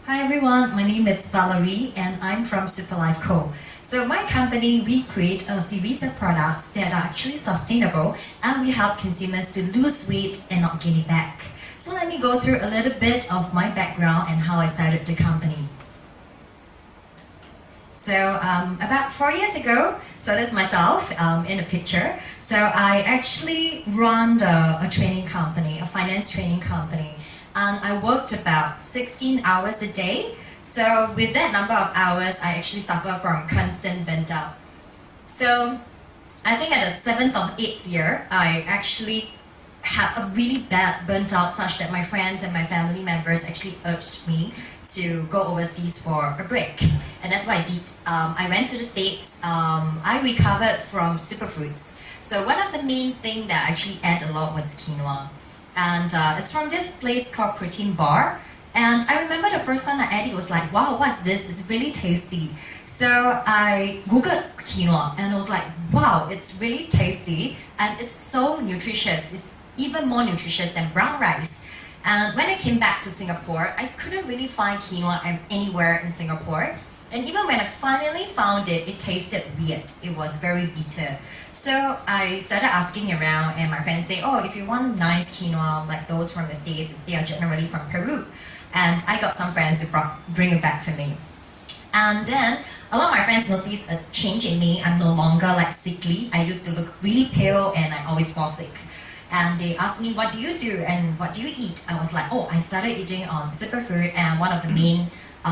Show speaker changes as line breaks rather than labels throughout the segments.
Hi everyone, my name is Valerie and I'm from Superlife Co. So my company, we create a series of products that are actually sustainable and we help consumers to lose weight and not gain it back. So let me go through a little bit of my background and how I started the company. So about 4 years ago, so that's myself in the picture. So I actually run a training company, a finance training company. And I worked about 16 hours a day. So with that number of hours, I actually suffer from constant burnt out. So I think at the 7th or 8th year, I actually had a really bad burnt out such that my friends and my family members actually urged me to go overseas for a break. And that's what I did. I went to the States. I recovered from superfoods. So one of the main things that I actually ate a lot was quinoa. And it's from this place called Protein Bar. And I remember the first time I ate it was like, wow, what's this? It's really tasty. So I googled quinoa and I was like, wow, it's really tasty and it's so nutritious. It's even more nutritious than brown rice. And when I came back to Singapore, I couldn't really find quinoa anywhere in Singapore. And even when I finally found it, it tasted weird. It was very bitter. So I started asking around and my friends say, oh, if you want nice quinoa like those from the States, they are generally from Peru. And I got some friends who bring it back for me. And then a lot of my friends noticed a change in me. I'm no longer like sickly. I used to look really pale and I always fall sick. And they asked me, what do you do and what do you eat? I was like, oh, I started eating on superfood and one of the main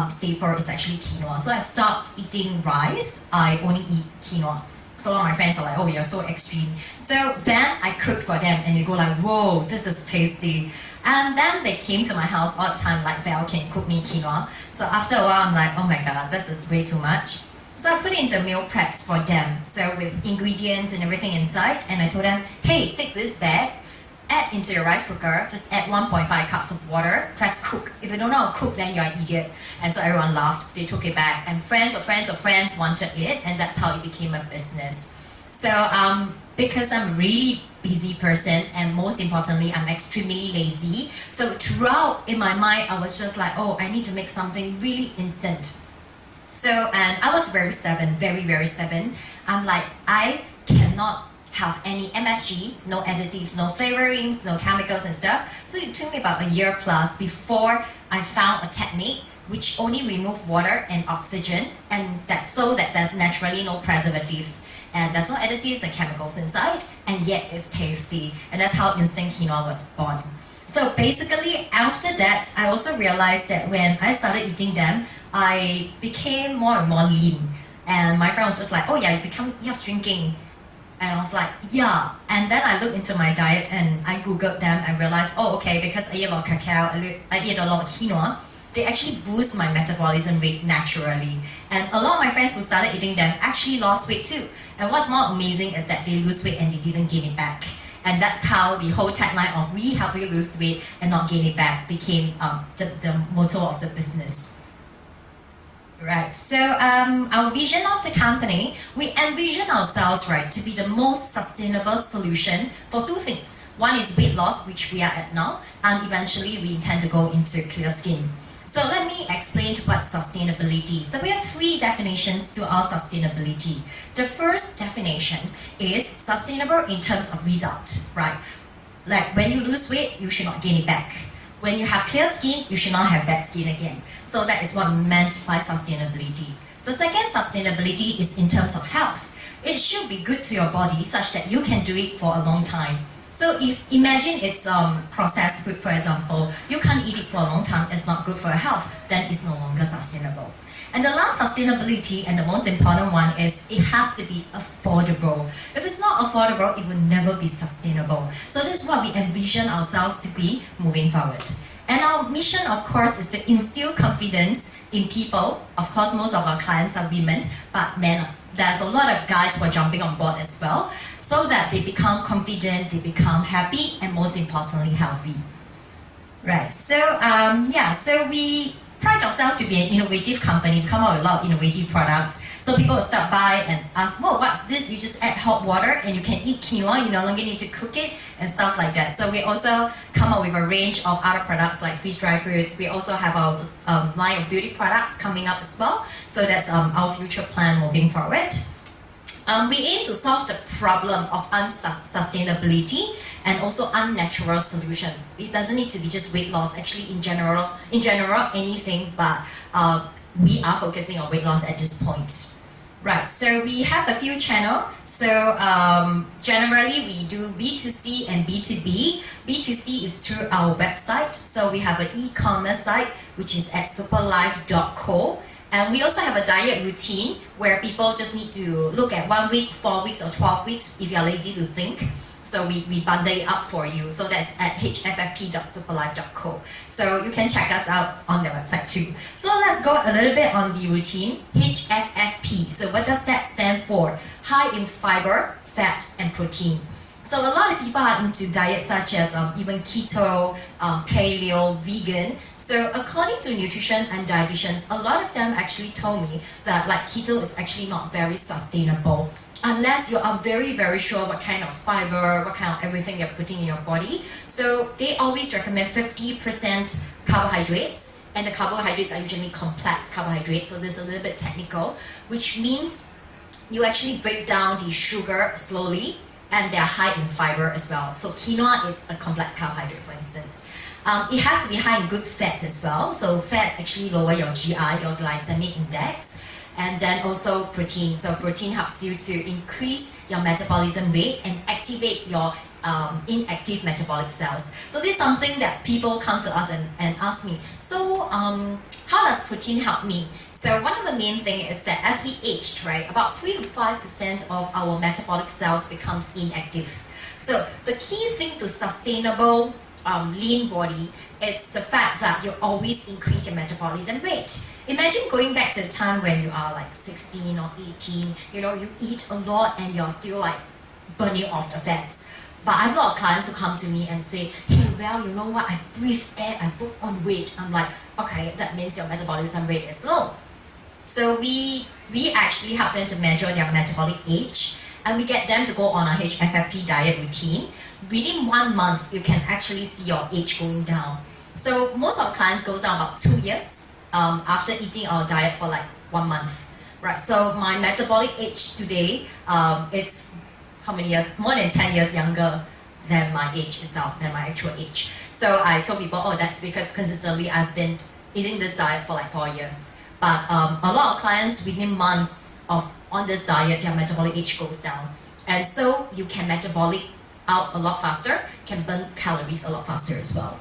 staple is actually quinoa. So I stopped eating rice. I only eat quinoa. So a lot of my friends are like, oh, you're so extreme. So then I cooked for them and they go like, whoa, this is tasty. And then they came to my house all the time like, Val, can you cook me quinoa? So after a while, I'm like, oh my God, this is way too much. So I put it into meal preps for them. So with ingredients and everything inside. And I told them, hey, take this bag, add into your rice cooker, just add 1.5 cups of water, press cook. If you don't know how to cook, then you're an idiot. And so everyone laughed, they took it back, and friends of friends of friends wanted it, and that's how it became a business. So because I'm a really busy person, and most importantly, I'm extremely lazy, so throughout in my mind, I was just like, oh, I need to make something really instant. So, and I was very stubborn, very, very stubborn. I'm like, I cannot have any MSG, no additives, no flavorings, no chemicals and stuff. So it took me about a year plus before I found a technique which only remove water and oxygen, and so that there's naturally no preservatives and there's no additives and chemicals inside, and yet it's tasty. And that's how instant quinoa was born. So basically after that, I also realized that when I started eating them, I became more and more lean. And my friend was just like, oh yeah, you're shrinking. And I was like, yeah. And then I looked into my diet and I googled them and realized, oh okay, because I eat a lot of cacao, I eat a lot of quinoa, they actually boost my metabolism rate naturally. And a lot of my friends who started eating them actually lost weight too. And what's more amazing is that they lose weight and they didn't gain it back. And that's how the whole tagline of we help you lose weight and not gain it back became the motto of the business. Right, so our vision of the company, we envision ourselves, right, to be the most sustainable solution for two things. One is weight loss, which we are at now, and eventually we intend to go into clear skin. So let me explain what's sustainability. So we have three definitions to our sustainability. The first definition is sustainable in terms of result, right? Like when you lose weight, you should not gain it back. When you have clear skin, you should not have bad skin again. So that is what we meant by sustainability. The second sustainability is in terms of health. It should be good to your body such that you can do it for a long time. So if imagine it's processed food, for example, you can't eat it for a long time, it's not good for your health, then it's no longer sustainable. And the last sustainability, and the most important one, is it has to be affordable. If it's not affordable, it will never be sustainable. So this is what we envision ourselves to be moving forward. And our mission, of course, is to instill confidence in people. Of course, most of our clients are women, but men, there's a lot of guys who are jumping on board as well, so that they become confident, they become happy, and most importantly, healthy. Right, so so we pride ourselves to be an innovative company. We come out with a lot of innovative products. So people will stop by and ask, "Whoa, what's this? You just add hot water and you can eat quinoa. You no longer need to cook it," and stuff like that. So we also come up with a range of other products like freeze-dried fruits. We also have our line of beauty products coming up as well. So that's our future plan moving forward. We aim to solve the problem of unsustainability and also unnatural solution. It doesn't need to be just weight loss. Actually, in general, anything. But we are focusing on weight loss at this point. Right. So we have a few channels. So generally, we do B2C and B2B. B2C is through our website. So we have an e-commerce site which is at superlife.co. And we also have a diet routine where people just need to look at 1 week, 4 weeks, or 12 weeks if you're lazy to think. So we bundle it up for you. So that's at hffp.superlife.co. So you can check us out on the website too. So let's go a little bit on the routine. HFFP. So what does that stand for? High in fiber, fat, and protein. So a lot of people are into diets such as even keto, paleo, vegan. So according to nutrition and dietitians, a lot of them actually told me that like keto is actually not very sustainable unless you are very, very sure what kind of fiber, what kind of everything you're putting in your body. So they always recommend 50% carbohydrates, and the carbohydrates are usually complex carbohydrates, so there's a little bit technical, which means you actually break down the sugar slowly, and they're high in fiber as well. So quinoa is a complex carbohydrate, for instance. It has to be high in good fats as well. So fats actually lower your GI, your glycemic index. And then also protein. So protein helps you to increase your metabolism rate and activate your inactive metabolic cells. So this is something that people come to us and ask me, so how does protein help me? So one of the main things is that as we age, right, about 3 to 5% of our metabolic cells becomes inactive. So the key thing to sustainable lean body is the fact that you always increase your metabolism rate. Imagine going back to the time when you are like 16 or 18, you eat a lot and you're still like burning off the fats. But I have a lot of clients who come to me and say, "Hey, well, you know what, I breathe air, I put on weight." I'm like, okay, that means your metabolism rate is low. So we actually help them to measure their metabolic age, and we get them to go on a HFFP diet routine. Within 1 month, you can actually see your age going down. So most of our clients goes down about 2 years after eating our diet for like 1 month. Right. So my metabolic age today, it's how many years? More than 10 years younger than my age itself, than my actual age. So I told people, oh, that's because consistently I've been eating this diet for like 4 years. But a lot of clients within months of on this diet, their metabolic age goes down. And so you can metabolic out a lot faster, can burn calories a lot faster as well.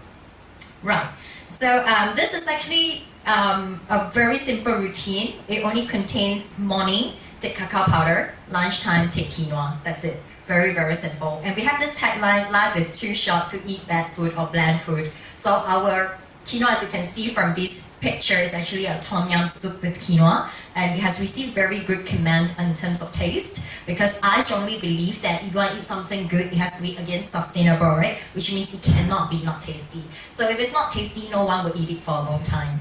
Right. So this is actually a very simple routine. It only contains morning, take cacao powder, lunchtime, take quinoa. That's it. Very, very simple. And we have this headline, life is too short to eat bad food or bland food. So our quinoa, as you can see from this picture, is actually a tom yum soup with quinoa, and it has received very good comment in terms of taste, because I strongly believe that if you want to eat something good, it has to be, again, sustainable, right? Which means it cannot be not tasty. So if it's not tasty, no one will eat it for a long time.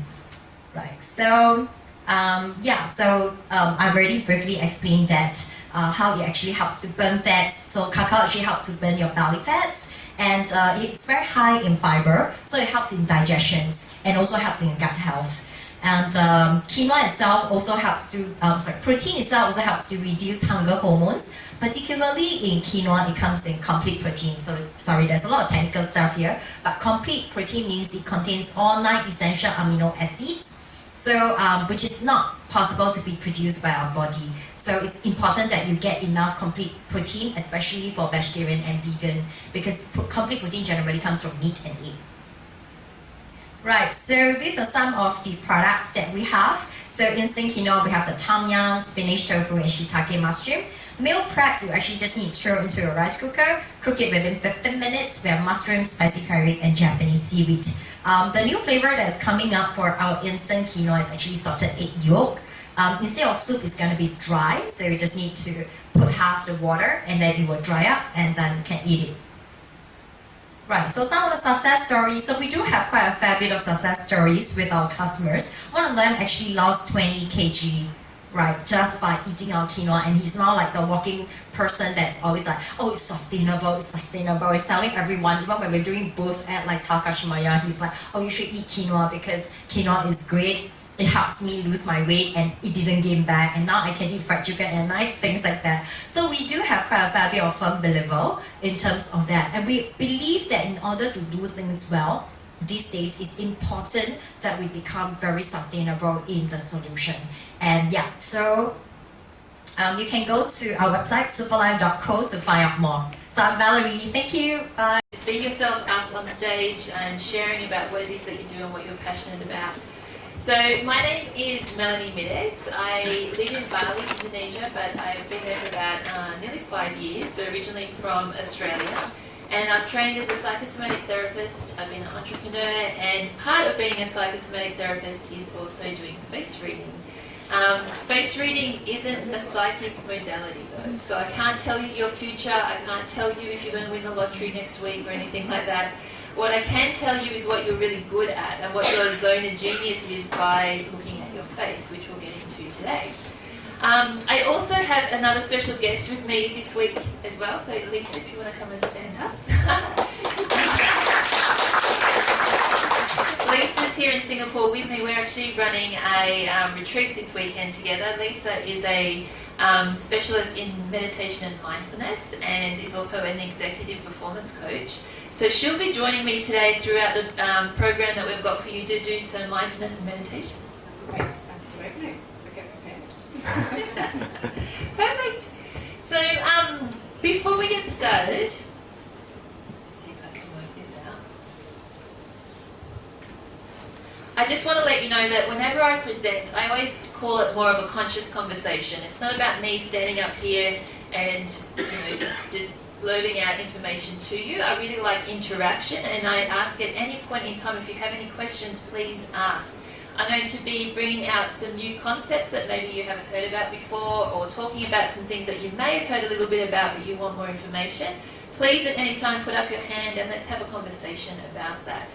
Right, so I've already briefly explained that how it actually helps to burn fats. So cacao actually helps to burn your belly fats, and it's very high in fiber, so it helps in digestions and also helps in gut health. And quinoa itself also helps to, protein itself also helps to reduce hunger hormones. Particularly in quinoa, it comes in complete protein. So sorry, there's a lot of technical stuff here, but complete protein means it contains all 9 essential amino acids. So, which is not possible to be produced by our body. So it's important that you get enough complete protein, especially for vegetarian and vegan, because complete protein generally comes from meat and egg. Right, so these are some of the products that we have. So instant quinoa, we have the tom yum, spinach tofu, and shiitake mushroom. Meal preps, you actually just need to throw into a rice cooker, cook it within 15 minutes. We have mushroom, spicy curry, and Japanese seaweed. The new flavor that's coming up for our instant quinoa is actually salted egg yolk. Instead of soup, it's going to be dry, so you just need to put half the water, and then it will dry up, and then you can eat it. Right, so some of the success stories. So we do have quite a fair bit of success stories with our customers. One of them actually lost 20 kg right, just by eating our quinoa, and he's not like the walking person that's always like, oh, it's sustainable, it's sustainable. He's telling everyone, even when we're doing booth at like Takashimaya, he's like, oh, you should eat quinoa because quinoa is great. It helps me lose my weight and it didn't gain back, and now I can eat fried chicken at night, things like that. So we do have quite a fair bit of firm believer in terms of that, and we believe that in order to do things well these days, it's important that we become very sustainable in the solution. And yeah, so you can go to our website superlife.co to find out more. So I'm Valerie, thank you. Bye.
Be yourself up on stage and sharing about what it is that you do and what you're passionate about. So my name is Melanie Midex. I live in Bali, Indonesia, but I've been there for about nearly 5 years, but originally from Australia. And I've trained as a psychosomatic therapist, I've been an entrepreneur, and part of being a psychosomatic therapist is also doing face reading. Face reading isn't a psychic modality though, so I can't tell you your future, I can't tell you if you're going to win the lottery next week or anything like that. What I can tell you is what you're really good at and what your zone of genius is by looking at your face, which we'll get into today. I also have another special guest with me this week as well, so Lisa, if you want to come and stand up. Lisa's here in Singapore with me. We're actually running a retreat this weekend together. Lisa is a specialist in meditation and mindfulness and is also an executive performance coach. So she'll be joining me today throughout the program that we've got for you to do some mindfulness and meditation.
Great, absolutely. So get prepared.
Perfect. So before we get started, let's see if I can work this out. I just want to let you know that whenever I present, I always call it more of a conscious conversation. It's not about me standing up here and just blurting out information to you. I really like interaction, and I ask at any point in time, if you have any questions, please ask. I'm going to be bringing out some new concepts that maybe you haven't heard about before, or talking about some things that you may have heard a little bit about but you want more information. Please at any time put up your hand and let's have a conversation about that.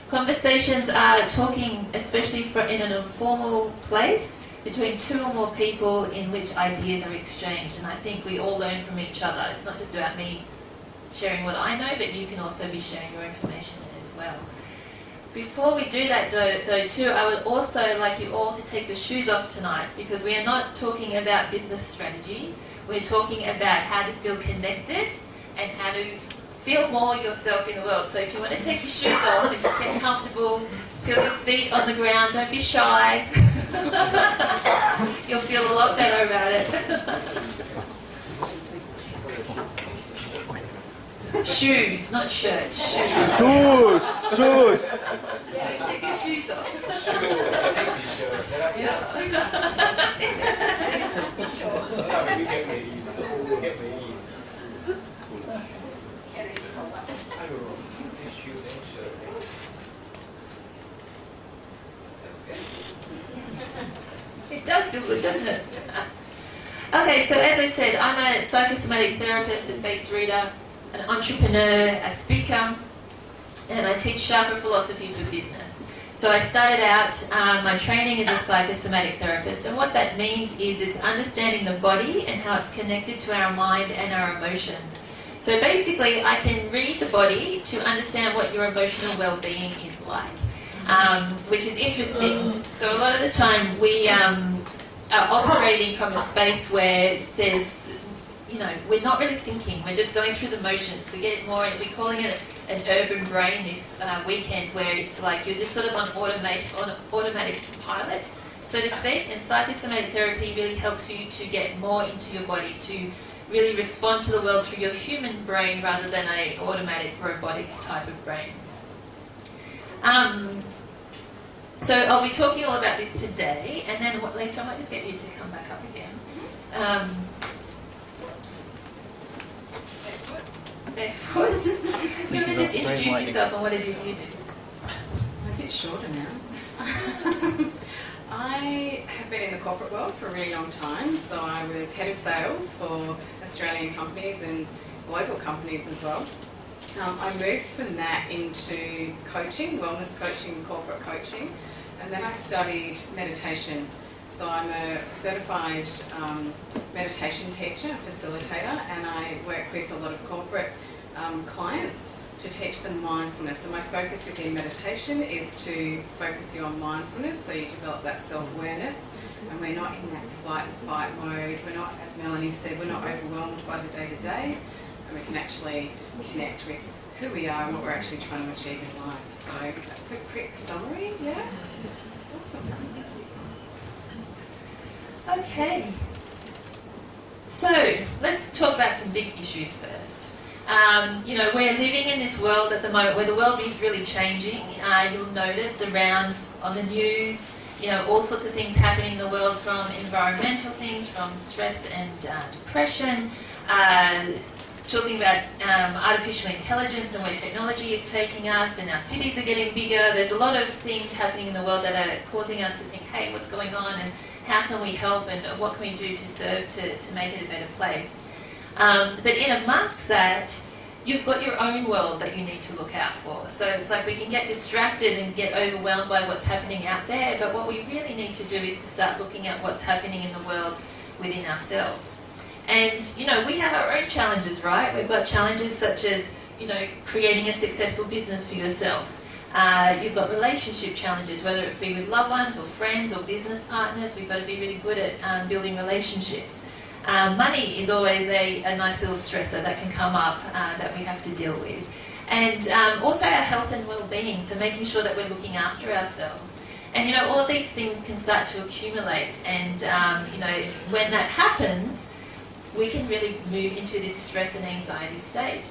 Conversations are talking, especially in an informal place, between two or more people in which ideas are exchanged, and I think we all learn from each other. It's not just about me sharing what I know, but you can also be sharing your information as well. Before we do that though too, I would also like you all to take your shoes off tonight, because we are not talking about business strategy. We're talking about how to feel connected and how to feel more yourself in the world. So if you want to take your shoes off and just get comfortable, feel your feet on the ground, don't be shy. You'll feel a lot better about it. Shoes, not shirt, shoes.
Shoes!
Yeah, take your shoes off. It does feel good, doesn't it? Okay, so as I said, I'm a psychosomatic therapist, a face reader, an entrepreneur, a speaker, and I teach chakra philosophy for business. So I started out my training as a psychosomatic therapist, and what that means is it's understanding the body and how it's connected to our mind and our emotions. So basically, I can read the body to understand what your emotional well-being is like. Which is interesting. So a lot of the time we are operating from a space where there's, we're not really thinking, we're just going through the motions. We get more, we're calling it an urban brain this weekend, where it's like you're just sort of on automatic pilot, so to speak, and psychosomatic therapy really helps you to get more into your body, to really respond to the world through your human brain rather than a automatic robotic type of brain. So I'll be talking all about this today, and then Lisa, I might just get you to come back up again. Barefoot. Do you want to just introduce yourself and what it is you do?
I'm a bit shorter now. I have been in the corporate world for a really long time, so I was head of sales for Australian companies and global companies as well. I moved from that into coaching, wellness coaching, corporate coaching, and then I studied meditation So I'm a certified meditation teacher, facilitator, and I work with a lot of corporate clients to teach them mindfulness. And my focus within meditation is to focus you on mindfulness, so you develop that self-awareness, and we're not in that flight and fight mode. We're not, as Melanie said, we're not overwhelmed by the day-to-day, and we can actually connect with who we are and what we're actually trying to achieve in life. So that's a quick summary, yeah? Awesome.
Okay. So let's talk about some big issues first. You know, we're living in this world at the moment where the world is really changing. You'll notice around on the news, you know, all sorts of things happening in the world, from environmental things, from stress and depression, talking about artificial intelligence and where technology is taking us, and our cities are getting bigger. There's a lot of things happening in the world that are causing us to think, hey, what's going on, and how can we help, and what can we do to serve to make it a better place? But in amongst that, you've got your own world that you need to look out for. So it's like we can get distracted and get overwhelmed by what's happening out there, but what we really need to do is to start looking at what's happening in the world within ourselves. And, you know, we have our own challenges, right? We've got challenges such as, you know, creating a successful business for yourself. You've got relationship challenges, whether it be with loved ones or friends or business partners. We've got to be really good at building relationships. Money is always a nice little stressor that can come up that we have to deal with. And also our health and well-being, so making sure that we're looking after ourselves. And, you know, all of these things can start to accumulate, and, you know, when that happens, we can really move into this stress and anxiety state.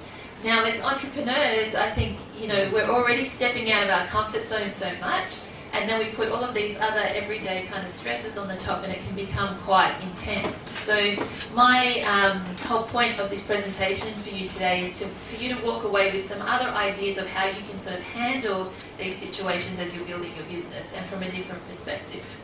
Now, as entrepreneurs, I think, you know, we're already stepping out of our comfort zone so much, and then we put all of these other everyday kind of stresses on the top, and it can become quite intense. So my whole point of this presentation for you today is for you to walk away with some other ideas of how you can sort of handle these situations as you're building your business, and from a different perspective.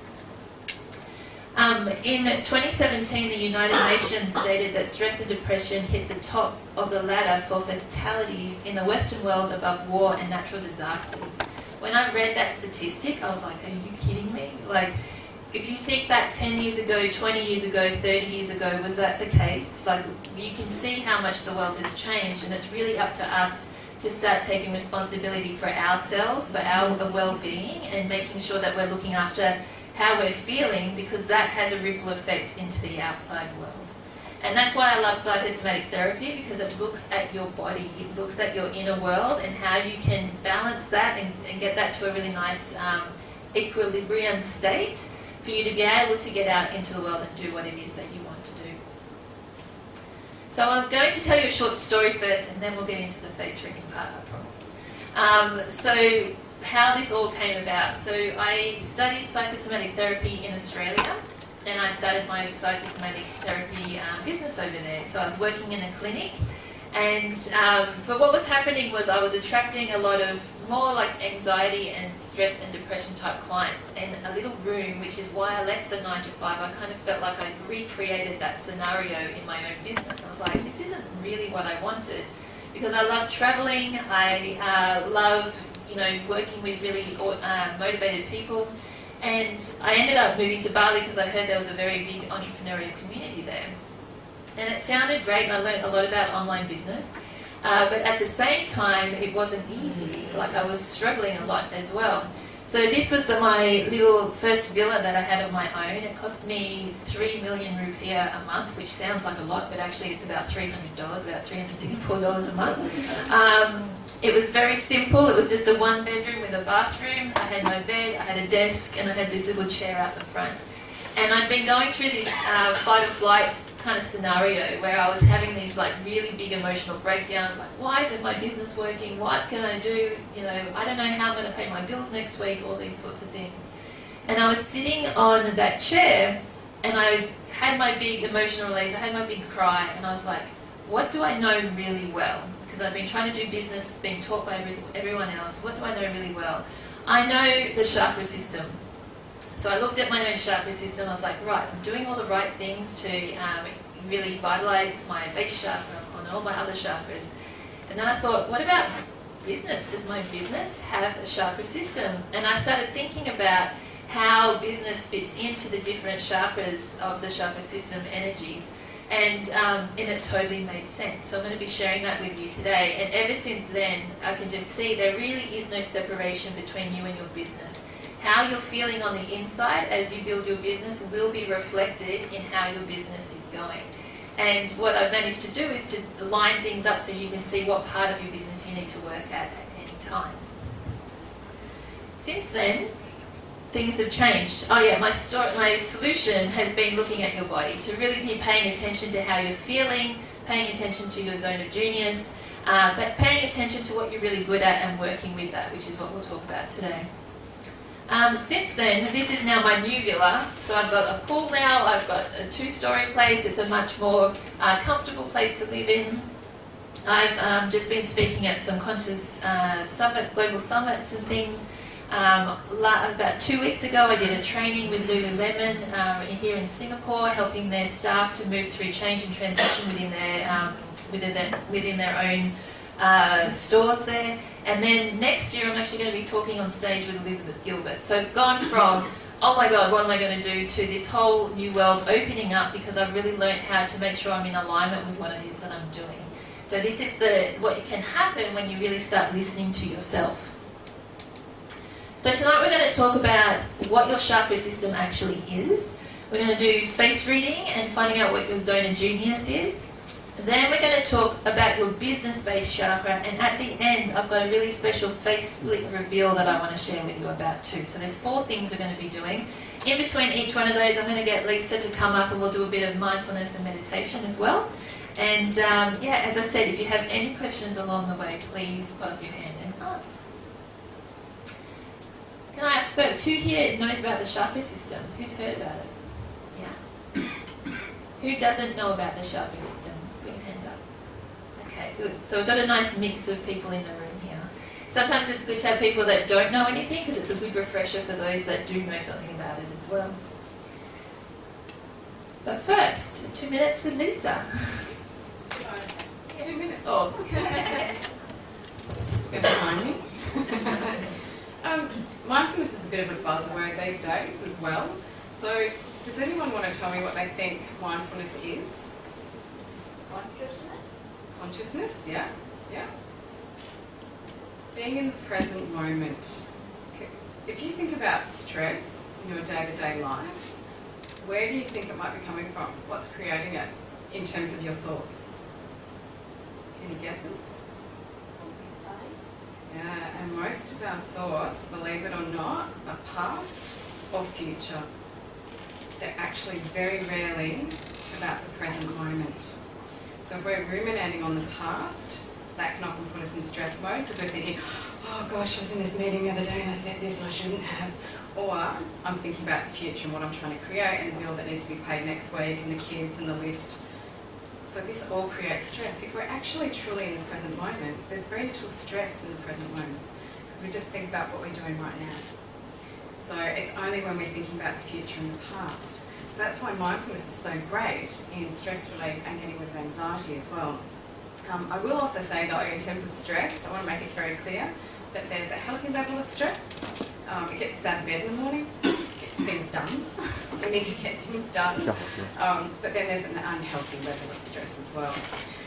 In 2017, the United Nations stated that stress and depression hit the top of the ladder for fatalities in the Western world above war and natural disasters. When I read that statistic, I was like, are you kidding me? Like, if you think back 10 years ago, 20 years ago, 30 years ago, was that the case? Like, you can see how much the world has changed, and it's really up to us to start taking responsibility for ourselves, for our well-being, and making sure that we're looking after how we're feeling, because that has a ripple effect into the outside world. And that's why I love psychosomatic therapy, because it looks at your body, it looks at your inner world and how you can balance that and get that to a really nice equilibrium state for you to be able to get out into the world and do what it is that you want to do. So I'm going to tell you a short story first, and then we'll get into the face rigging part, I promise. So how this all came about. So I studied psychosomatic therapy in Australia, and I started my psychosomatic therapy business over there. So I was working in a clinic, and but what was happening was I was attracting a lot of more like anxiety and stress and depression type clients, and a little room, which is why I left the 9 to 5. I kind of felt like I recreated that scenario in my own business. I was like, this isn't really what I wanted, because I love traveling, I love, you know, working with really motivated people. And I ended up moving to Bali because I heard there was a very big entrepreneurial community there. And it sounded great, and I learned a lot about online business. But at the same time, it wasn't easy. Like, I was struggling a lot as well. So this was my little first villa that I had of my own. It cost me 3 million rupiah a month, which sounds like a lot, but actually it's about $300, about 300 Singapore dollars a month. It was very simple. It was just a 1-bedroom with a bathroom. I had my bed, I had a desk, and I had this little chair out the front. And I'd been going through this fight or flight kind of scenario where I was having these like really big emotional breakdowns, like, why isn't my business working? What can I do? You know, I don't know how I'm going to pay my bills next week, all these sorts of things. And I was sitting on that chair, and I had my big emotional release, I had my big cry, and I was like, what do I know really well? Because I've been trying to do business, being taught by everyone else. What do I know really well? I know the chakra system. So I looked at my own chakra system. I was like, right, I'm doing all the right things to really vitalize my base chakra and all my other chakras. And then I thought, what about business? Does my business have a chakra system? And I started thinking about how business fits into the different chakras of the chakra system energies. And it totally made sense. So I'm going to be sharing that with you today. And ever since then, I can just see there really is no separation between you and your business. How you're feeling on the inside as you build your business will be reflected in how your business is going. And what I've managed to do is to line things up so you can see what part of your business you need to work at any time. Since then, things have changed. Oh yeah, my solution has been looking at your body, to really be paying attention to how you're feeling, paying attention to your zone of genius, but paying attention to what you're really good at and working with that, which is what we'll talk about today. Since then, this is now my new villa. So I've got a pool now, I've got a 2-story place. It's a much more comfortable place to live in. I've just been speaking at some conscious global summits and things. About 2 weeks ago, I did a training with Lululemon here in Singapore, helping their staff to move through change and transition within their own stores there. And then next year, I'm actually going to be talking on stage with Elizabeth Gilbert. So it's gone from, oh my God, what am I going to do, to this whole new world opening up, because I've really learned how to make sure I'm in alignment with what it is that I'm doing. So this is what can happen when you really start listening to yourself. So tonight we're going to talk about what your chakra system actually is. We're going to do face reading and finding out what your zone of genius is. Then we're going to talk about your business-based chakra, and at the end I've got a really special face split reveal that I want to share with you about too. So there's 4 things we're going to be doing. In between each one of those, I'm going to get Lisa to come up and we'll do a bit of mindfulness and meditation as well. And yeah, as I said, if you have any questions along the way, please put up your hand and ask. Can I ask first, who here knows about the chakra system? Who's heard about it? Yeah. Who doesn't know about the chakra system? Put your hand up. Okay, good. So we've got a nice mix of people in the room here. Sometimes it's good to have people that don't know anything, because it's a good refresher for those that do know something about it as well. But first, 2 minutes with Lisa.
2 minutes.
Oh.
Going to remind me? Mindfulness is a bit of a buzzword these days as well. So does anyone want to tell me what they think mindfulness is? Consciousness, yeah. Yeah. Being in the present moment. If you think about stress in your day-to-day life, where do you think it might be coming from? What's creating it in terms of your thoughts? Any guesses? Yeah, and most of our thoughts, believe it or not, are past or future. They're actually very rarely about the present moment. So if we're ruminating on the past, that can often put us in stress mode, because we're thinking, oh gosh, I was in this meeting the other day and I said this and I shouldn't have. Or I'm thinking about the future and what I'm trying to create and the bill that needs to be paid next week and the kids and the list. So this all creates stress. If we're actually truly in the present moment, there's very little stress in the present moment, because we just think about what we're doing right now. So it's only when we're thinking about the future and the past. So that's why mindfulness is so great in stress relief and getting rid of anxiety as well. I will also say though, in terms of stress, I want to make it very clear that there's a healthy level of stress. It gets us out of bed in the morning, gets things done. We need to get things done. But then there's an unhealthy level of stress as well.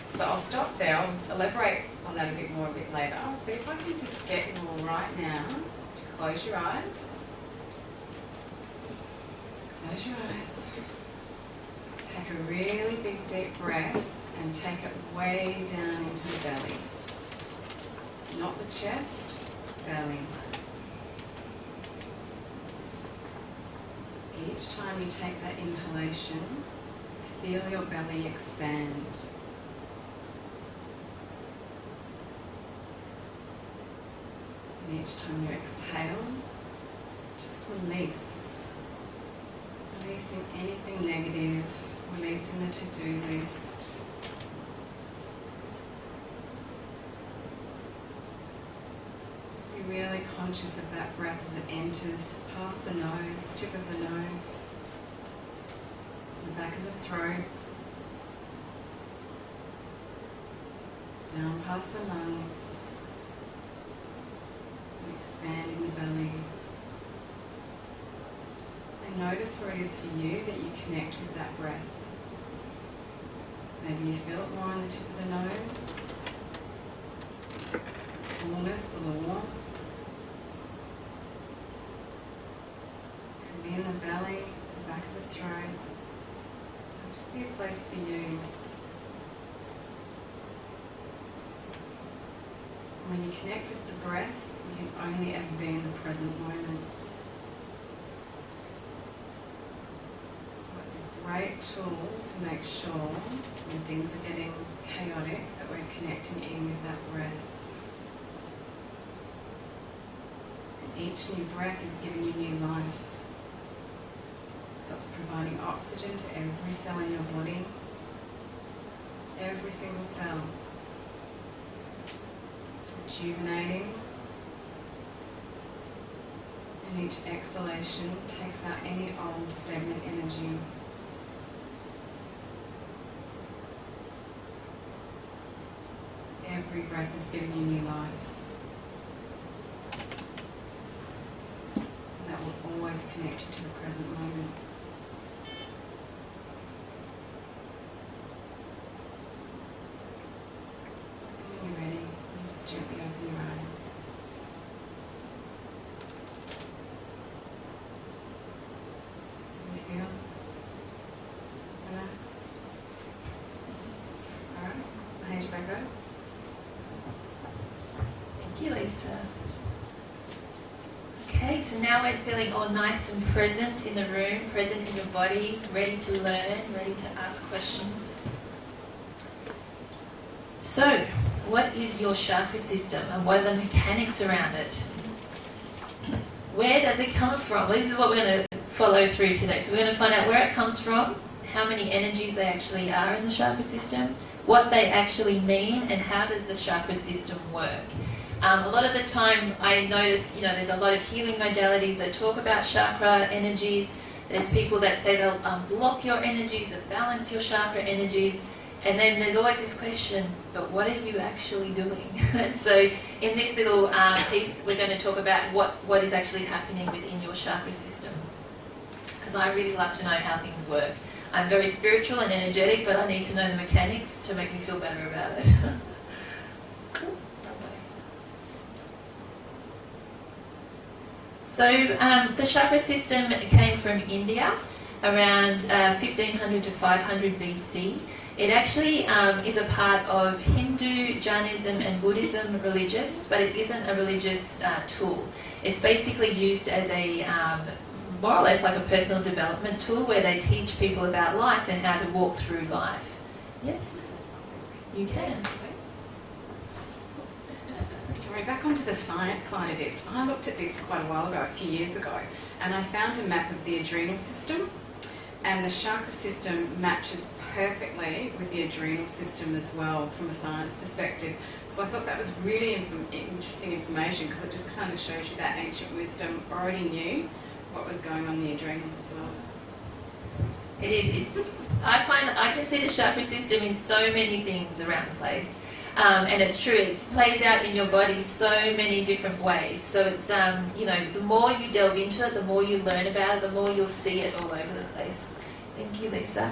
So I'll stop there. I'll elaborate on that a bit more a bit later. But if I can just get you all right now to close your eyes. Close your eyes. Take a really big deep breath and take it way down into the belly. Not the chest, belly. Each time you take that inhalation, feel your belly expand. And each time you exhale, just release. Releasing anything negative, releasing the to-do list. Just be really conscious of that breath as it enters past the nose, tip of the nose, the back of the throat, down past the lungs, and expanding the belly. notice where it is for you that you connect with that breath. Maybe you feel it more on the tip of the nose, the coolness, the warmth. Could be in the belly, the back of the throat. It'll just be a place for you. When you connect with the breath, you can only ever be in the present moment. So it's a great tool to make sure when things are getting chaotic that we're connecting in with that breath. And each new breath is giving you new life. So it's providing oxygen to every cell in your body, every single cell. Rejuvenating, and each exhalation takes out any old stagnant energy. Every breath is giving you new life. And that will always connect you to the present moment. When you're ready, just gently open your eyes. How do you feel? Relaxed? Alright, I'll hand you back over.
Thank you, Lisa. Okay, so now we're feeling all nice and present in the room, present in your body, ready to learn, ready to ask questions. So, what is your chakra system and what are the mechanics around it? Where does it come from? Well, this is what we're going to follow through today. So we're going to find out where it comes from, how many energies they actually are in the chakra system, what they actually mean, and how does the chakra system work. A lot of the time I notice, there's a lot of healing modalities that talk about chakra energies. There's people that say they'll block your energies, that balance your chakra energies. And then there's always this question, but what are you actually doing? And so in this little piece, we're going to talk about what is actually happening within your chakra system. Because I really love to know how things work. I'm very spiritual and energetic, but I need to know the mechanics to make me feel better about it. So the chakra system came from India around 1500 to 500 BC. It actually is a part of Hindu, Jainism and Buddhism religions, but it isn't a religious tool. It's basically used as a more or less like a personal development tool where they teach people about life and how to walk through life. Yes, you can.
Sorry, back onto the science side of this. I looked at this quite a while ago, a few years ago, and I found a map of the adrenal system, and the chakra system matches perfectly with the adrenal system as well from a science perspective. So I thought that was really interesting information because it just kind of shows you that ancient wisdom already knew what was going on in the adrenals as well.
It is. I can see the chakra system in so many things around the place. And it's true, it plays out in your body so many different ways. So it's, the more you delve into it, the more you learn about it, the more you'll see it all over the place. Thank you, Lisa.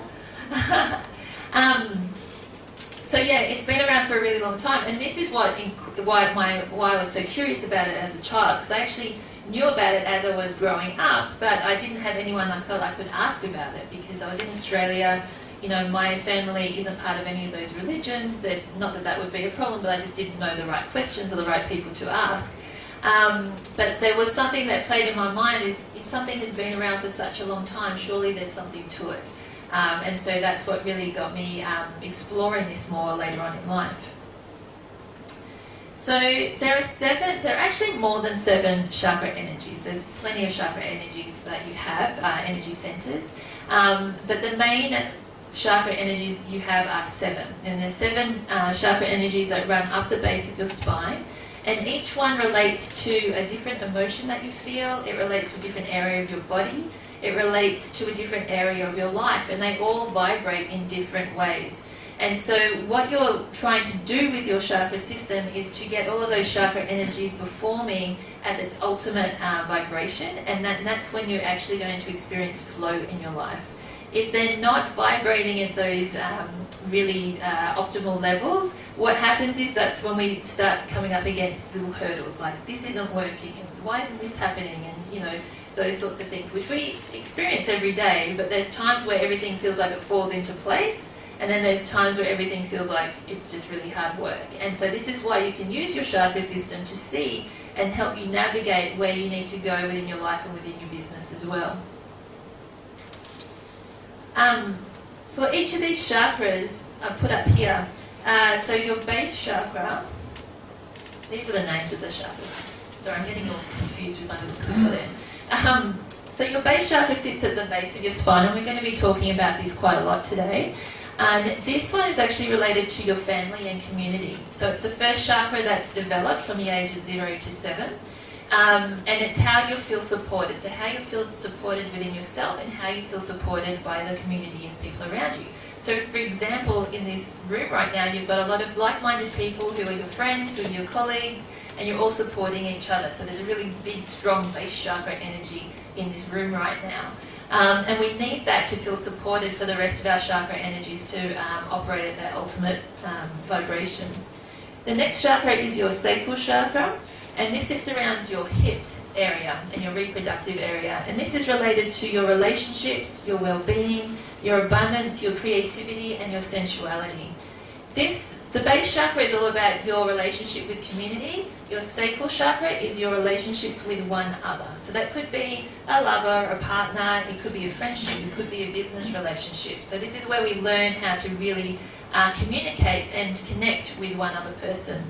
So yeah, it's been around for a really long time, and this is why I was so curious about it as a child, because I actually knew about it as I was growing up, but I didn't have anyone I felt I could ask about it because I was in Australia. My family isn't part of any of those religions. Not that that would be a problem, but I just didn't know the right questions or the right people to ask. But there was something that played in my mind is if something has been around for such a long time, surely there's something to it. And so that's what really got me exploring this more later on in life. So there are actually more than 7 chakra energies. There's plenty of chakra energies that you have, energy centers. But the main chakra energies you have are 7. And there's 7 chakra energies that run up the base of your spine. And each one relates to a different emotion that you feel. It relates to a different area of your body. It relates to a different area of your life. And they all vibrate in different ways. And so what you're trying to do with your chakra system is to get all of those chakra energies performing at its ultimate vibration, and that's when you're actually going to experience flow in your life. If they're not vibrating at those really optimal levels, what happens is that's when we start coming up against little hurdles, like this isn't working, and why isn't this happening, and you know, those sorts of things, which we experience every day, but there's times where everything feels like it falls into place, and then there's times where everything feels like it's just really hard work. And so this is why you can use your chakra system to see and help you navigate where you need to go within your life and within your business as well. For each of these chakras, I put up here, so your base chakra, these are the names of the chakras. Sorry, I'm getting all confused with my little clicker there. So your base chakra sits at the base of your spine, and we're going to be talking about this quite a lot today. And this one is actually related to your family and community. So it's the first chakra that's developed from the age of 0 to 7. And it's how you feel supported. So how you feel supported within yourself and how you feel supported by the community and people around you. So for example, in this room right now, you've got a lot of like-minded people who are your friends, who are your colleagues, and you're all supporting each other. So there's a really big, strong base chakra energy in this room right now. And we need that to feel supported for the rest of our chakra energies to operate at their ultimate vibration. The next chakra is your sacral chakra, and this sits around your hips area and your reproductive area. And this is related to your relationships, your well-being, your abundance, your creativity, and your sensuality. The base chakra is all about your relationship with community. Your sacral chakra is your relationships with one other. So that could be a lover, a partner, it could be a friendship, it could be a business relationship. So this is where we learn how to really communicate and connect with one other person.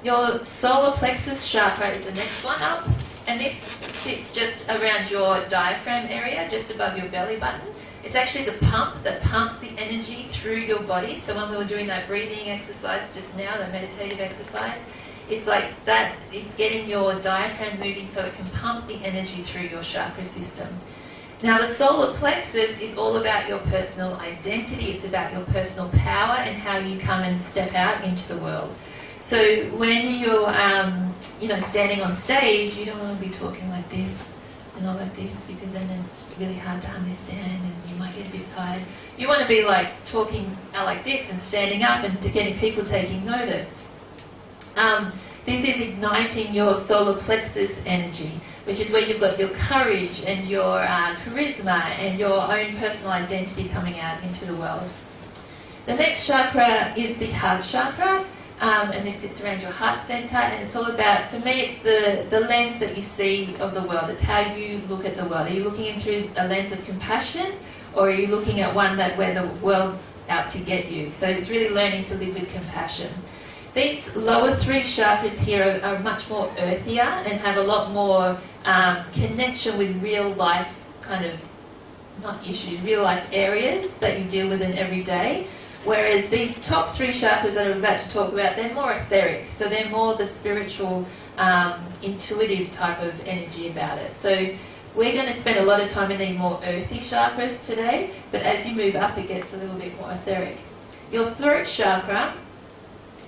Your solar plexus chakra is the next one up, and this sits just around your diaphragm area, just above your belly button. It's actually the pump that pumps the energy through your body. So when we were doing that breathing exercise just now, that meditative exercise, it's like that, it's getting your diaphragm moving so it can pump the energy through your chakra system. Now the solar plexus is all about your personal identity. It's about your personal power and how you come and step out into the world. So when you're standing on stage, you don't want to be talking like this and all like this, because then it's really hard to understand and you might get a bit tired. You want to be like talking like this and standing up and getting people taking notice. This is igniting your solar plexus energy, which is where you've got your courage and your charisma and your own personal identity coming out into the world. The next chakra is the heart chakra. And this sits around your heart center, and it's all about, for me, it's the lens that you see of the world. It's how you look at the world. Are you looking in through a lens of compassion, or are you looking at one where the world's out to get you? So it's really learning to live with compassion. These lower three chakras here are much more earthier and have a lot more connection with real life kind of, not issues, real life areas that you deal with in every day. Whereas these top three chakras that I'm about to talk about, they're more etheric. So they're more the spiritual, intuitive type of energy about it. So we're going to spend a lot of time in these more earthy chakras today, but as you move up, it gets a little bit more etheric. Your throat chakra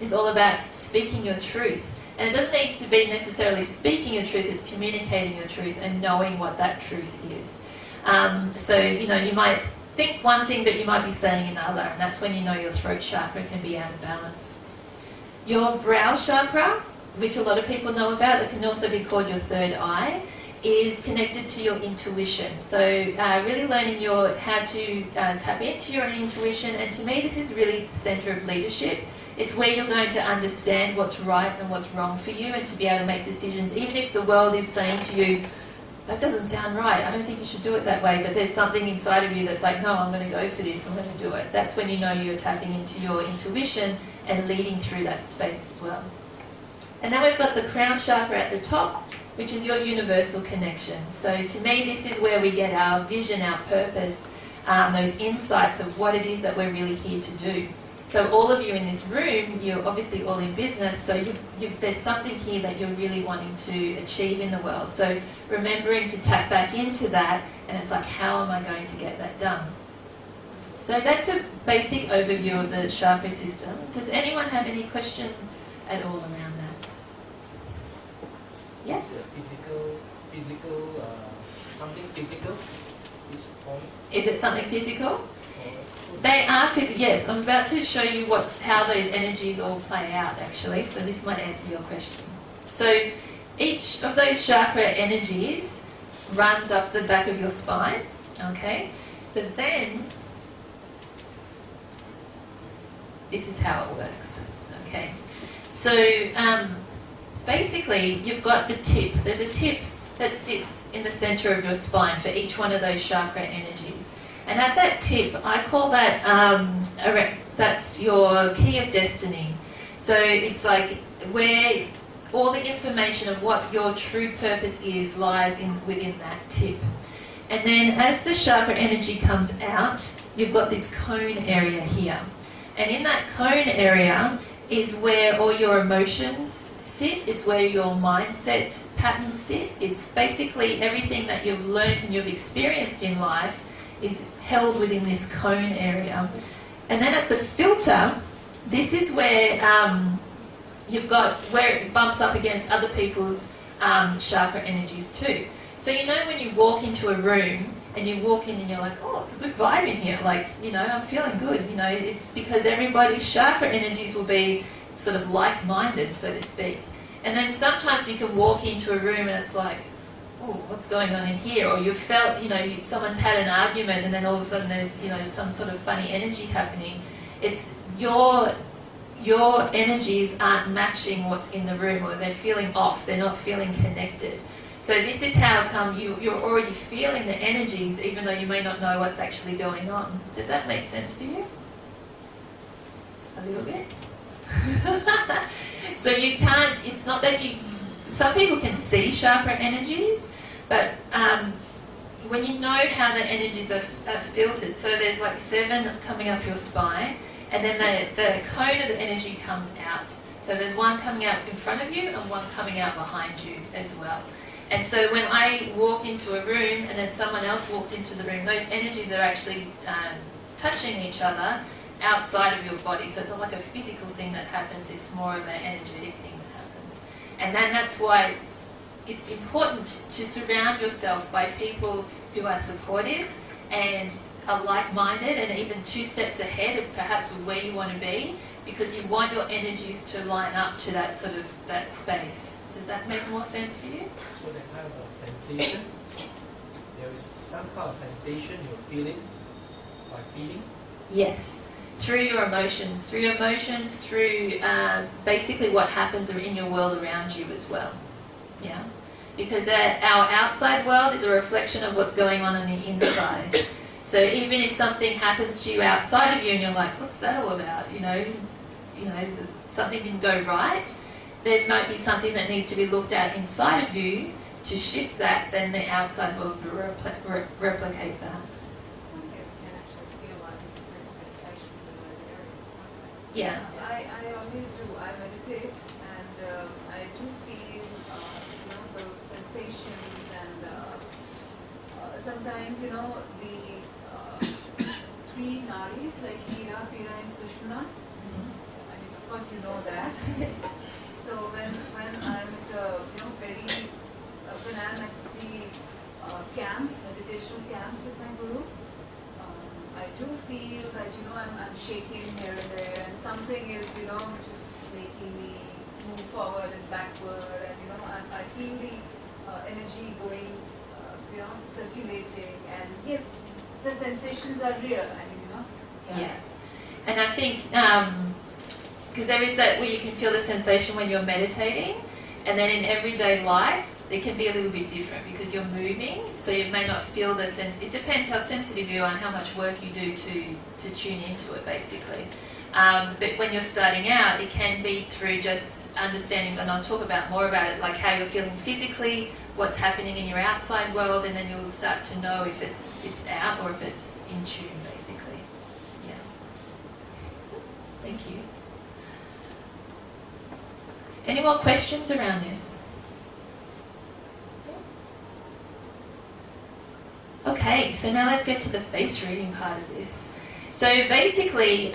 is all about speaking your truth. And it doesn't need to be necessarily speaking your truth, it's communicating your truth and knowing what that truth is. So, you might think one thing, but you might be saying another, and that's when you know your throat chakra can be out of balance. Your brow chakra, which a lot of people know about, it can also be called your third eye, is connected to your intuition. So really learning how to tap into your intuition, and to me this is really the centre of leadership. It's where you're going to understand what's right and what's wrong for you, and to be able to make decisions, even if the world is saying to you, that doesn't sound right, I don't think you should do it that way, but there's something inside of you that's like, no, I'm going to go for this, I'm going to do it. That's when you know you're tapping into your intuition and leading through that space as well. And then we've got the crown chakra at the top, which is your universal connection. So to me, this is where we get our vision, our purpose, those insights of what it is that we're really here to do. So all of you in this room, you're obviously all in business, so there's something here that you're really wanting to achieve in the world. So remembering to tap back into that, and it's like, how am I going to get that done? So that's a basic overview of the chakra system. Does anyone have any questions at all around that? Yes?
Is it something physical? Each point?
Is it something physical?
Or
They are physical, yes. I'm about to show you how those energies all play out actually, so this might answer your question. So each of those chakra energies runs up the back of your spine, okay? But then, this is how it works, okay? So basically you've got the tip. There's a tip that sits in the center of your spine for each one of those chakra energies. And at that tip, I call that, that's your key of destiny. So it's like where all the information of what your true purpose is lies within that tip. And then as the chakra energy comes out, you've got this cone area here. And in that cone area is where all your emotions sit, it's where your mindset patterns sit. It's basically everything that you've learnt and you've experienced in life is held within this cone area. And then at the filter, this is where you've got where it bumps up against other people's chakra energies too. So you know when you walk into a room and you walk in and you're like, oh, it's a good vibe in here, like, you know, I'm feeling good, you know, it's because everybody's chakra energies will be sort of like-minded, so to speak. And then sometimes you can walk into a room and it's like, oh, what's going on in here? Or you've felt, you know, someone's had an argument and then all of a sudden there's, you know, some sort of funny energy happening. It's your energies aren't matching what's in the room, or they're feeling off, they're not feeling connected. So this is how come you're already feeling the energies even though you may not know what's actually going on. Does that make sense to you? A little bit? So you can't, it's not that some people can see chakra energies, but when you know how the energies are filtered, so there's like 7 coming up your spine, and then the cone of the energy comes out. So there's one coming out in front of you and one coming out behind you as well. And so when I walk into a room and then someone else walks into the room, those energies are actually touching each other outside of your body. So it's not like a physical thing that happens, it's more of an energetic thing that happens. And then that's why it's important to surround yourself by people who are supportive and are like-minded and even 2 steps ahead of perhaps where you want to be, because you want your energies to line up to that sort of, that space. Does that make more sense for you?
so they have a sensation. There is some kind of sensation you're feeling by feeling.
Yes. Through your emotions, through basically what happens in your world around you as well. Yeah, because our outside world is a reflection of what's going on the inside. So even if something happens to you outside of you and you're like, what's that all about? You know, something didn't go right, there might be something that needs to be looked at inside of you to shift that, then the outside world will replicate that.
Some people can actually feel a lot of different sensations in those areas.
Yeah.
I always do. I meditate and I do feel those sensations, and sometimes the 3 nadis like Hira, Pira and Sushumna. I mean, of course you know that. So when I'm at very when I'm at the camps, meditation camps with my guru, I do feel that I'm shaking here and there, and something is just making me move forward and backward, and I feel the energy going, circulating, and yes, the sensations are real. I mean, yeah.
Yes, and I think because there is that where you can feel the sensation when you're meditating, and then in everyday life it can be a little bit different because you're moving, so you may not feel the sense. It depends how sensitive you are and how much work you do to tune into it, basically. But when you're starting out, it can be through just understanding, and I'll talk more about it, like how you're feeling physically, what's happening in your outside world, and then you'll start to know if it's out or if it's in tune, basically. Yeah. Thank you. Any more questions around this? Okay, so now let's get to the face reading part of this. So basically,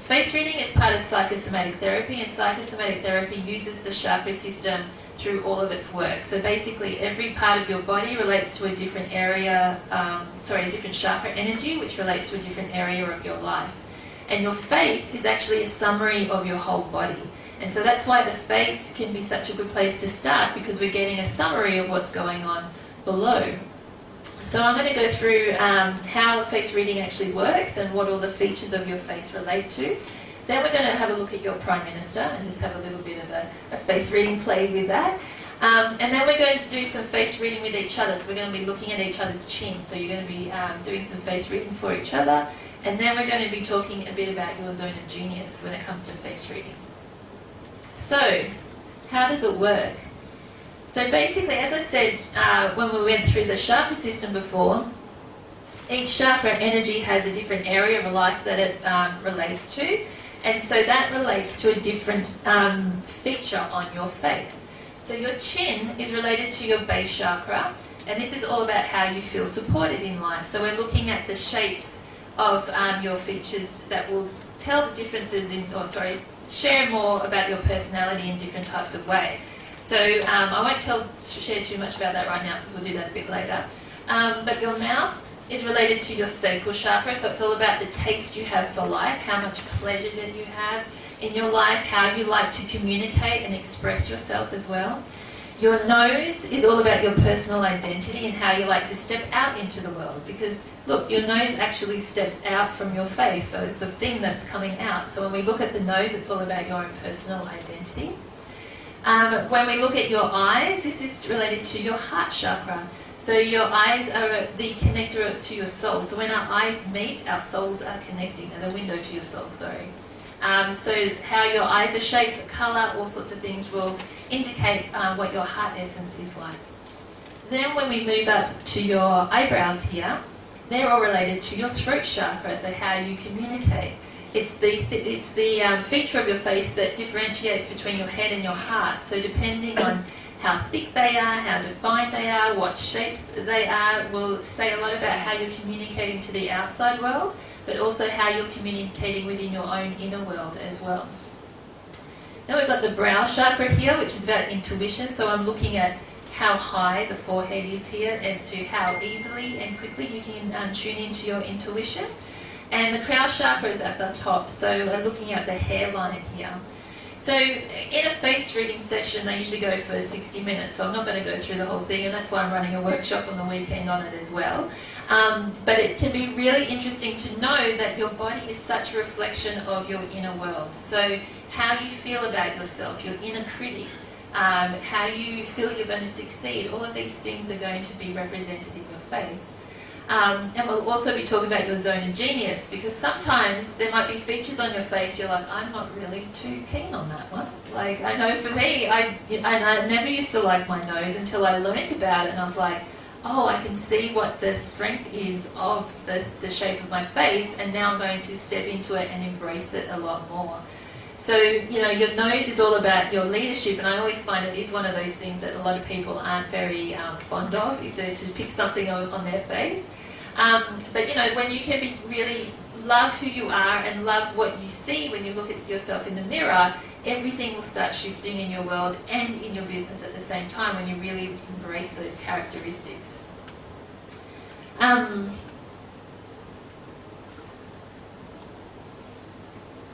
face reading is part of psychosomatic therapy, and psychosomatic therapy uses the chakra system through all of its work. So basically, every part of your body relates to a different area, a different chakra energy, which relates to a different area of your life. And your face is actually a summary of your whole body. And so that's why the face can be such a good place to start, because we're getting a summary of what's going on below. So I'm going to go through how face reading actually works and what all the features of your face relate to. Then we're going to have a look at your Prime Minister and just have a little bit of a face reading play with that. And then we're going to do some face reading with each other. So we're going to be looking at each other's chin. So you're going to be doing some face reading for each other. And then we're going to be talking a bit about your zone of genius when it comes to face reading. So, how does it work? So basically, as I said when we went through the chakra system before, each chakra energy has a different area of life that it relates to, and so that relates to a different feature on your face. So your chin is related to your base chakra, and this is all about how you feel supported in life. So we're looking at the shapes of your features that will tell the differences share more about your personality in different types of way. So I won't share too much about that right now, because we'll do that a bit later. But your mouth is related to your sacral chakra, so it's all about the taste you have for life, how much pleasure that you have in your life, how you like to communicate and express yourself as well. Your nose is all about your personal identity and how you like to step out into the world, because look, your nose actually steps out from your face, so it's the thing that's coming out. So when we look at the nose, it's all about your own personal identity. When we look at your eyes, this is related to your heart chakra. So your eyes are the connector to your soul. So when our eyes meet, our souls are connecting, and the window to your soul, sorry. So how your eyes are shaped, the colour, all sorts of things will indicate what your heart essence is like. Then when we move up to your eyebrows here, they're all related to your throat chakra, so how you communicate. It's the feature of your face that differentiates between your head and your heart. So depending on how thick they are, how defined they are, what shape they are, will say a lot about how you're communicating to the outside world, but also how you're communicating within your own inner world as well. Then we've got the brow chakra here, which is about intuition. So I'm looking at how high the forehead is here as to how easily and quickly you can tune into your intuition. And the crown chakra is at the top, so we're looking at the hairline here. So in a face reading session, they usually go for 60 minutes, so I'm not going to go through the whole thing, and that's why I'm running a workshop on the weekend on it as well. But it can be really interesting to know that your body is such a reflection of your inner world. So how you feel about yourself, your inner critic, how you feel you're going to succeed, all of these things are going to be represented in your face. And we'll also be talking about your zone of genius, because sometimes there might be features on your face you're like, I'm not really too keen on that one. Like, I know for me, I never used to like my nose until I learnt about it, and I was like, oh, I can see what the strength is of the shape of my face, and now I'm going to step into it and embrace it a lot more. So, you know, your nose is all about your leadership, and I always find it is one of those things that a lot of people aren't very fond of, if they're to pick something on their face. But, you know, when you can really love who you are and love what you see when you look at yourself in the mirror, everything will start shifting in your world and in your business at the same time when you really embrace those characteristics.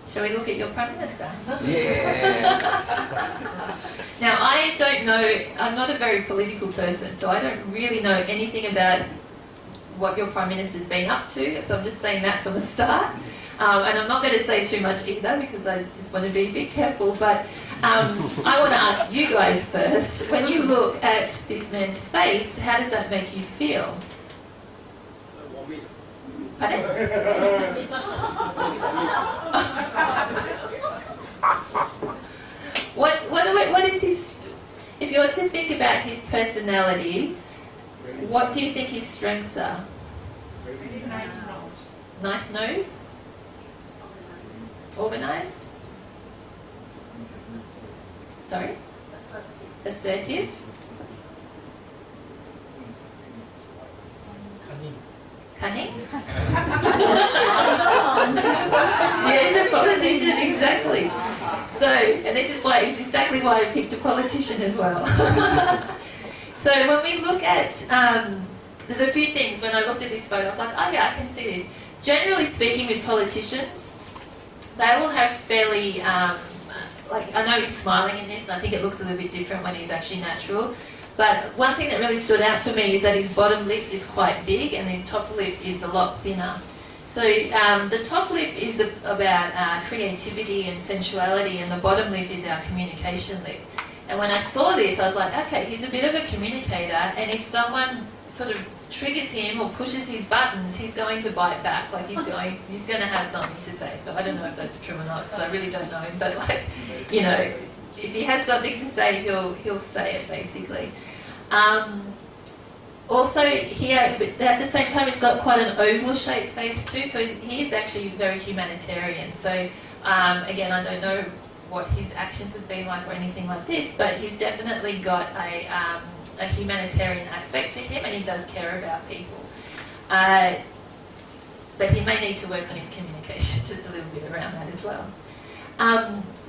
Shall we look at your Prime Minister?
Yeah.
Now, I don't know, I'm not a very political person, so I don't really know anything about what your Prime Minister's been up to, so I'm just saying that from the start. And I'm not going to say too much either, because I just want to be a bit careful, but I want to ask you guys first, when you look at this man's face, how does that make you feel? Pardon? What is his, if you were to think about his personality, what do you think his strengths are? Nice nose? Organised? Sorry? Assertive?
Cunning.
Cunning? Yeah, he's a politician, exactly. So, and this is why, it's exactly why I picked a politician as well. So when we look at, there's a few things, when I looked at this photo, I was like, oh yeah, I can see this. Generally speaking with politicians, they will have fairly, like, I know he's smiling in this, and I think it looks a little bit different when he's actually natural. But one thing that really stood out for me is that his bottom lip is quite big and his top lip is a lot thinner. So the top lip is about creativity and sensuality, and the bottom lip is our communication lip. And when I saw this, I was like, okay, he's a bit of a communicator, and if someone sort of triggers him or pushes his buttons, he's going to bite back. Like he's going to have something to say. So I don't know if that's true or not, because I really don't know him. But like, you know, if he has something to say, he'll say it basically. Also, here at the same time, he's got quite an oval-shaped face too. So he is actually very humanitarian. So again, I don't know what his actions have been like or anything like this, but he's definitely got a humanitarian aspect to him, and he does care about people. But he may need to work on his communication just a little bit around that as well.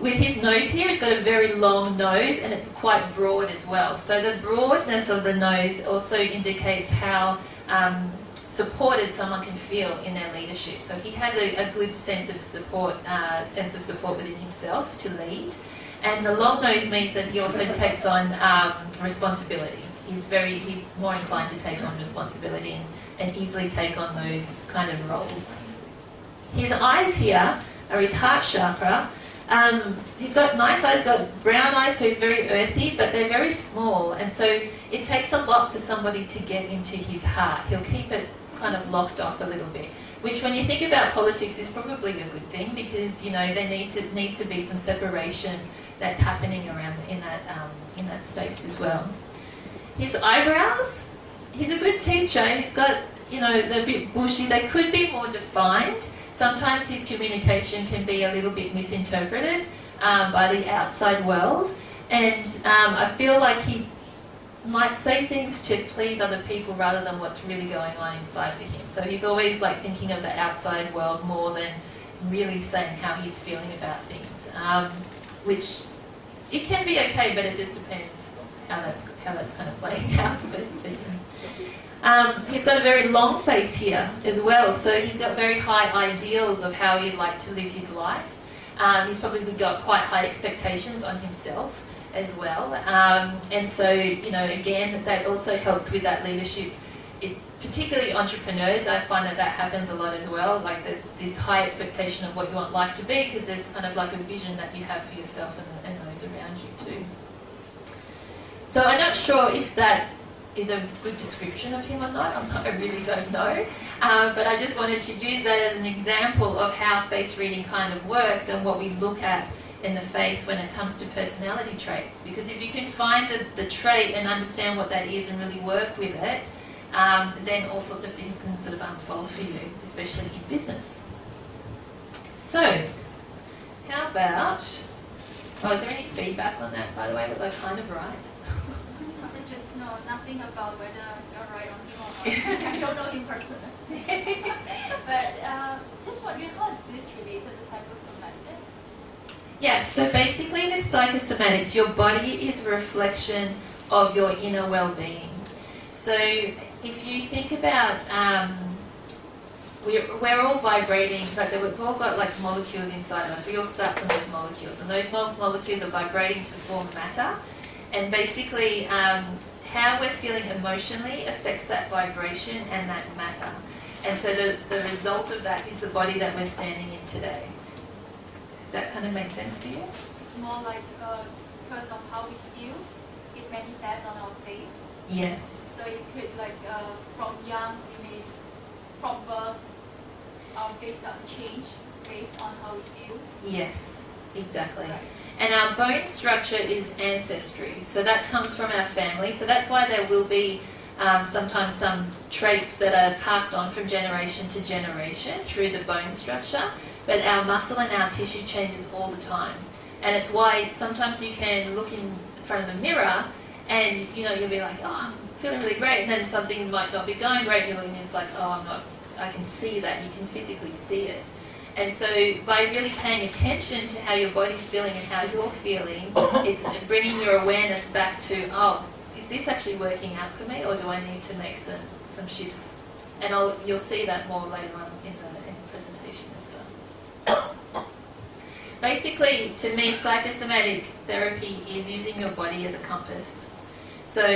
With his nose here, he's got a very long nose, and it's quite broad as well. So the broadness of the nose also indicates how supported someone can feel in their leadership. So he has a good sense of support within himself to lead. And the long nose means that he also takes on responsibility. He's more inclined to take on responsibility and easily take on those kind of roles. His eyes here are his heart chakra. He's got nice eyes, got brown eyes, so he's very earthy, but they're very small, and so it takes a lot for somebody to get into his heart. He'll keep it kind of locked off a little bit, which when you think about politics is probably a good thing, because you know there need to be some separation that's happening around in that space as well. His eyebrows, he's a good teacher. He's got, you know, they're a bit bushy. They could be more defined. Sometimes his communication can be a little bit misinterpreted by the outside world, and I feel like he might say things to please other people rather than what's really going on inside for him. So he's always like thinking of the outside world more than really saying how he's feeling about things, which it can be okay, but it just depends how that's kind of playing out for him. He's got a very long face here as well, so he's got very high ideals of how he'd like to live his life. He's probably got quite high expectations on himself as well, and so, you know, again, that also helps with that leadership. Particularly entrepreneurs, I find that happens a lot as well. Like there's this high expectation of what you want life to be, because there's kind of like a vision that you have for yourself and those around you too. So I'm not sure if that is a good description of him or not. I really don't know. But I just wanted to use that as an example of how face reading kind of works and what we look at in the face when it comes to personality traits. Because if you can find the trait and understand what that is and really work with it, then all sorts of things can sort of unfold for you, especially in business. So, how about... Oh, is there any feedback on that, by the way? Was I kind of right?
No, nothing about whether you're right on him or not. I don't know him personally. But just wondering, how is this related to psychosomatic?
Yeah, so basically with psychosomatics, your body is a reflection of your inner well-being. So if you think about, we're all vibrating, like we've all got like molecules inside of us. We all start from those molecules, and those molecules are vibrating to form matter. And basically, how we're feeling emotionally affects that vibration and that matter. And so the result of that is the body that we're standing in today. Does that kind of make sense to you?
It's more like because of how we feel, it manifests on our face.
Yes.
So it could like from young, from birth, our face start to change based on how we feel.
Yes, exactly.
Right.
And our bone structure is ancestry, so that comes from our family. So that's why there will be sometimes some traits that are passed on from generation to generation through the bone structure, but our muscle and our tissue changes all the time. And it's why sometimes you can look in front of the mirror and, you know, you'll be like, oh, I'm feeling really great, and then something might not be going great, and it's like, oh, I can see that, you can physically see it. And so by really paying attention to how your body's feeling and how you're feeling, it's bringing your awareness back to, oh, is this actually working out for me, or do I need to make some shifts? And you'll see that more later on in the presentation as well. Basically, to me, psychosomatic therapy is using your body as a compass. So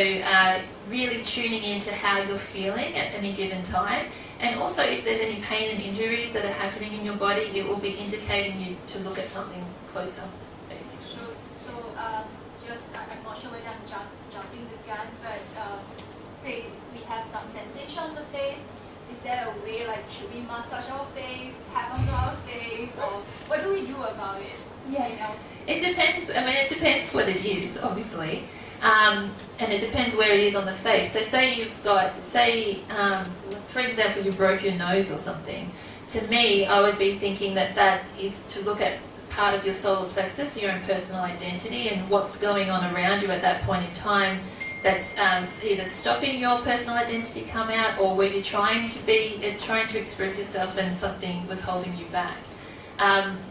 really tuning into how you're feeling at any given time. And also, if there's any pain and injuries that are happening in your body, it will be indicating you to look at something closer, basically.
So just, I'm not sure whether I'm jumping the gun, but say we have some sensation on the face. Is there a way, like, should we massage our face, tap onto our face, or what do we do about it?
Yeah.
You know?
It depends. I mean, it depends what it is, obviously. And it depends where it is on the face. So say you've got, for example, you broke your nose or something. To me, I would be thinking that is to look at part of your solar plexus, your own personal identity, and what's going on around you at that point in time that's either stopping your personal identity come out, or where you're trying to express yourself and something was holding you back.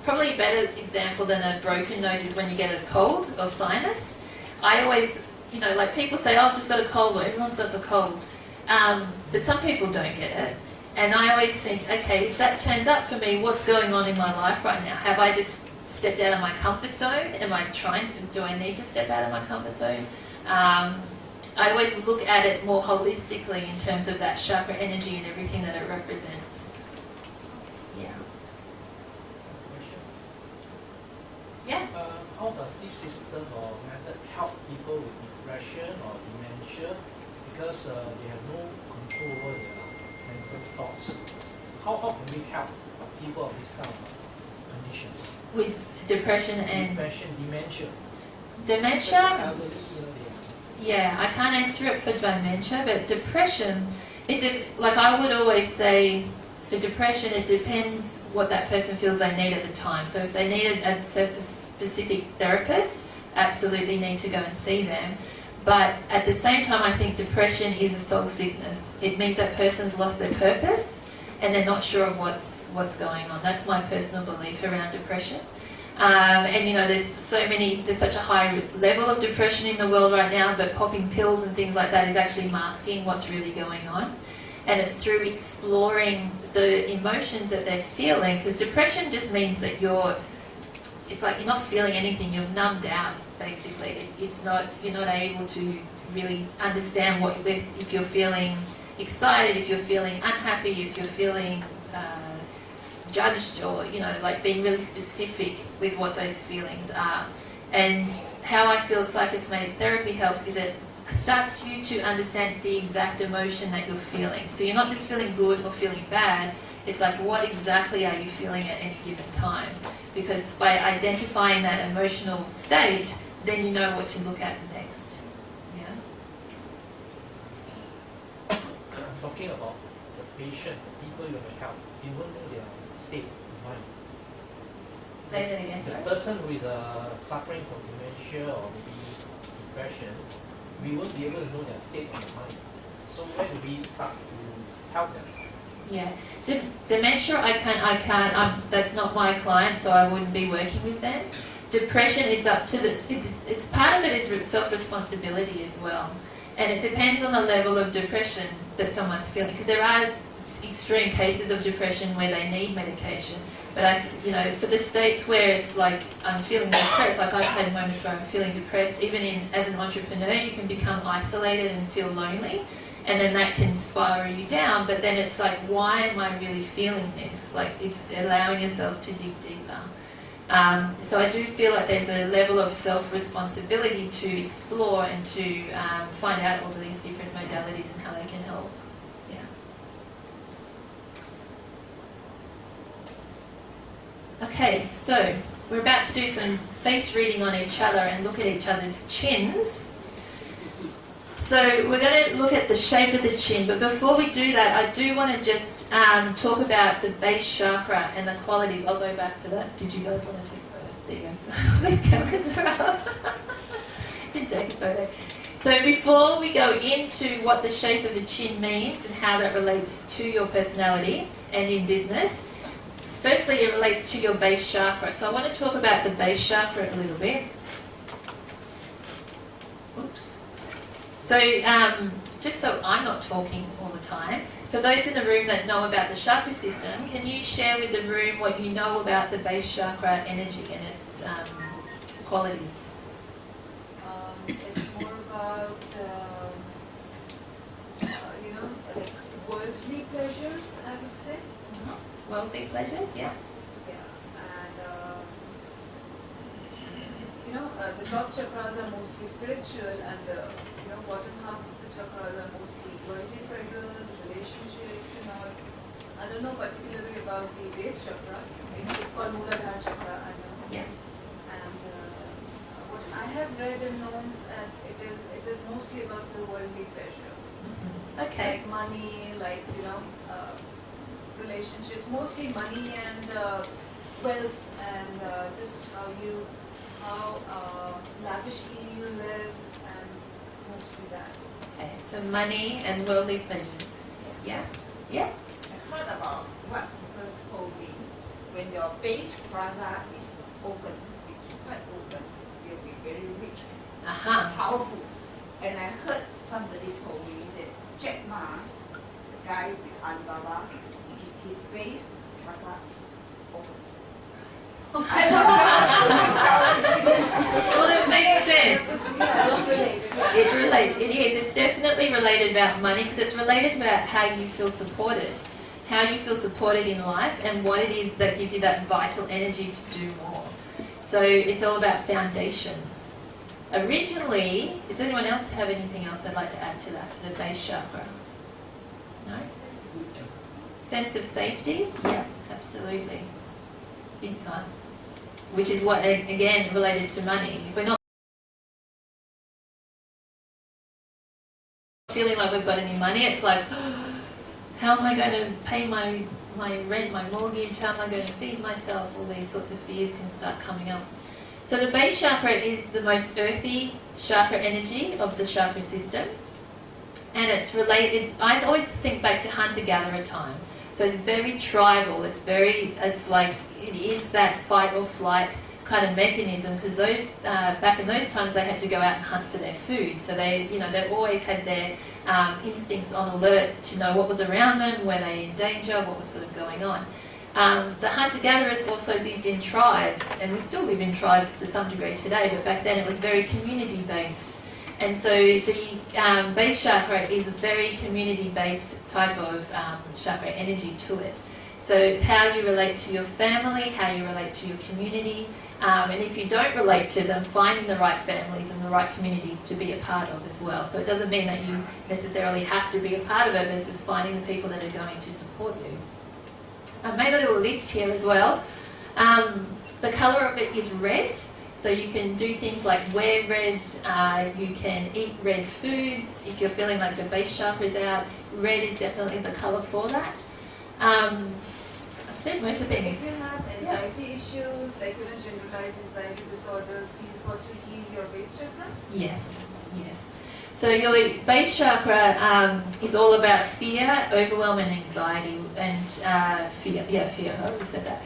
Probably a better example than a broken nose is when you get a cold or sinus. I always, like people say, oh, I've just got a cold, or everyone's got the cold. But some people don't get it. And I always think, okay, if that turns up for me, what's going on in my life right now? Have I just stepped out of my comfort zone? Do I need to step out of my comfort zone? I always look at it more holistically in terms of that chakra energy and everything that it represents. Yeah. Yeah.
How does this system or method help people with depression or dementia, because they have no control over their mental thoughts? How can we help people of this kind of conditions?
With depression and
dementia.
Dementia?
Elderly,
Yeah, I can't answer it for dementia, but depression, like I would always say, for depression, it depends what that person feels they need at the time. So if they need a specific therapist, absolutely need to go and see them. But at the same time, I think depression is a soul sickness. It means that person's lost their purpose and they're not sure of what's going on. That's my personal belief around depression. And there's such a high level of depression in the world right now, but popping pills and things like that is actually masking what's really going on. And it's through exploring the emotions that they're feeling, because depression just means that it's like you're not feeling anything, you're numbed out, basically. You're not able to really understand if you're feeling excited, if you're feeling unhappy, if you're feeling judged, or like being really specific with what those feelings are. And how I feel psychosomatic therapy helps is it starts you to understand the exact emotion that you're feeling. So you're not just feeling good or feeling bad, it's like what exactly are you feeling at any given time? Because by identifying that emotional state, then you know what to look at next. Yeah.
Talking about the patient, the people you have help, you won't know their state of mind.
Say that again,
The
sorry.
person who is suffering from dementia or maybe depression, we won't be able to know their state of mind. So where do we start to help them?
Yeah, dementia, I can't. That's not my client, so I wouldn't be working with them. Depression, it's up to it's part of it is self-responsibility as well, and it depends on the level of depression that someone's feeling. Because there are extreme cases of depression where they need medication, but for the states where it's like I'm feeling depressed, like I've had moments where I'm feeling depressed. Even as an entrepreneur, you can become isolated and feel lonely. And then that can spiral you down, but then it's like, why am I really feeling this? Like, it's allowing yourself to dig deeper. So I do feel like there's a level of self-responsibility to explore and to find out all of these different modalities and how they can help. Yeah. Okay, so we're about to do some face reading on each other and look at each other's chins. So we're going to look at the shape of the chin, but before we do that, I do want to just talk about the base chakra and the qualities. I'll go back to that. Did you guys want to take a photo? There you go. These cameras are up. You can take a photo. So before we go into what the shape of a chin means and how that relates to your personality and in business, firstly, it relates to your base chakra. So I want to talk about the base chakra a little bit. Oops. So just so I'm not talking all the time, for those in the room that know about the chakra system, can you share with the room what you know about the base chakra energy and its qualities?
It's more about, like worldly pleasures, I would say.
Worldly pleasures, yeah.
Yeah, and the top chakras are mostly spiritual, and the bottom half of the chakras are mostly worldly pleasures, relationships, and all. I don't know particularly about the base chakra. It's called Mooladhara chakra, I know.
Yeah.
And what I have read and known that it is mostly about the worldly pleasure.
Okay.
Like money, like relationships, mostly money and wealth, and just how lavishly you live, and mostly that.
Okay, so money and worldly pleasures. Yeah? Yeah?
I heard about what people told me. When your base plaza is open, it's quite open, you'll be very rich and
Aha.
powerful. And I heard somebody told me that Jack Ma, the guy with Alibaba, his base plaza is open. I don't know.
Well, it makes sense.
Yeah, it relates. Yeah.
It relates. It is. It's definitely related about money because it's related about how you feel supported. How you feel supported in life and what it is that gives you that vital energy to do more. So it's all about foundations. Originally, does anyone else have anything else they'd like to add to that, to the base chakra? No? Sense of safety? Yeah, absolutely. Big time. Which is what, again, related to money. If we're not feeling like we've got any money, it's like, how am I going to pay my rent, my mortgage? How am I going to feed myself? All these sorts of fears can start coming up. So the base chakra is the most earthy chakra energy of the chakra system. And it's related, I always think back to hunter-gatherer time. So it's very tribal, it is that fight or flight kind of mechanism, because those back in those times they had to go out and hunt for their food. So they always had their instincts on alert to know what was around them, were they in danger, what was sort of going on. The hunter-gatherers also lived in tribes, and we still live in tribes to some degree today, but back then it was very community-based. And so the base chakra is a very community-based type of chakra energy to it. So it's how you relate to your family, how you relate to your community, and if you don't relate to them, finding the right families and the right communities to be a part of as well. So it doesn't mean that you necessarily have to be a part of it, but it's just finding the people that are going to support you. I've made a little list here as well. The colour of it is red. So you can do things like wear red, you can eat red foods. If you're feeling like your base chakra is out, red is definitely the colour for that. I've said most of the things.
If you have anxiety issues, like generalized anxiety disorders, you've got to heal your base chakra?
Yes, yes. So your base chakra is all about fear, overwhelm and anxiety and fear. Yeah, fear, I already said that.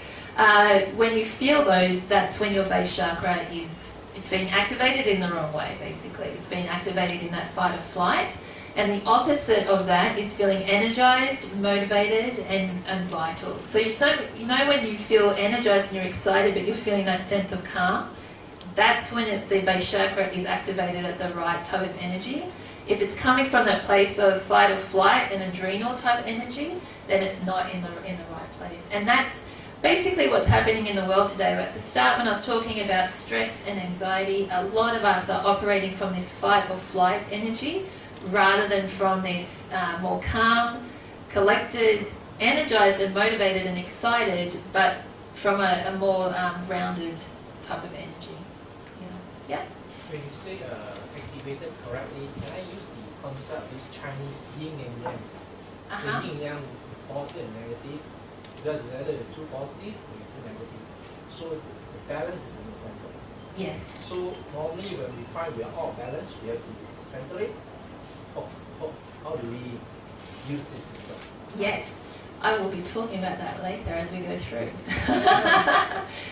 When you feel those, that's when your base chakra it's being activated in the wrong way, basically. It's being activated in that fight or flight. And the opposite of that is feeling energized, motivated, and vital. So when you feel energized and you're excited, but you're feeling that sense of calm, that's when the base chakra is activated at the right type of energy. If it's coming from that place of fight or flight and adrenal type energy, then it's not in the right place. And that's basically what's happening in the world today. At the start, when I was talking about stress and anxiety, a lot of us are operating from this fight or flight energy rather than from this more calm, collected, energized and motivated and excited, but from a more rounded type of energy. Yeah?
When you say activated correctly, can I use the concept of Chinese yin and yang?
Uh-huh.
The yin and yang, positive and negative, because it's either too positive or too negative. So the balance is in the center.
Yes.
So normally when we find we are out of balance, we have to center it. How do we use this system?
Yes. I will be talking about that later as we go through.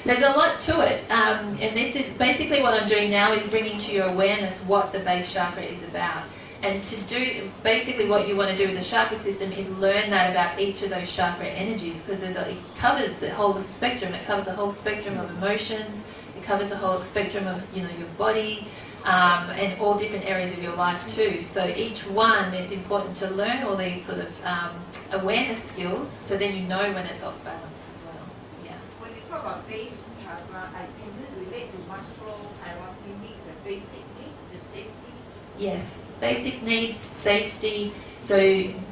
There's a lot to it, and this is basically what I'm doing now is bringing to your awareness what the base chakra is about. And to do, basically what you want to do with the chakra system is learn that about each of those chakra energies, because it covers the whole spectrum. It covers the whole spectrum of emotions. It covers the whole spectrum of, you know, your body, and all different areas of your life too. So each one, it's important to learn all these sort of awareness skills, so then you know when it's off balance as well. Yeah.
When you talk about base chakra, I can relate to Maslow. I want to meet the basic needs, the safety.
Yes, basic needs, safety, so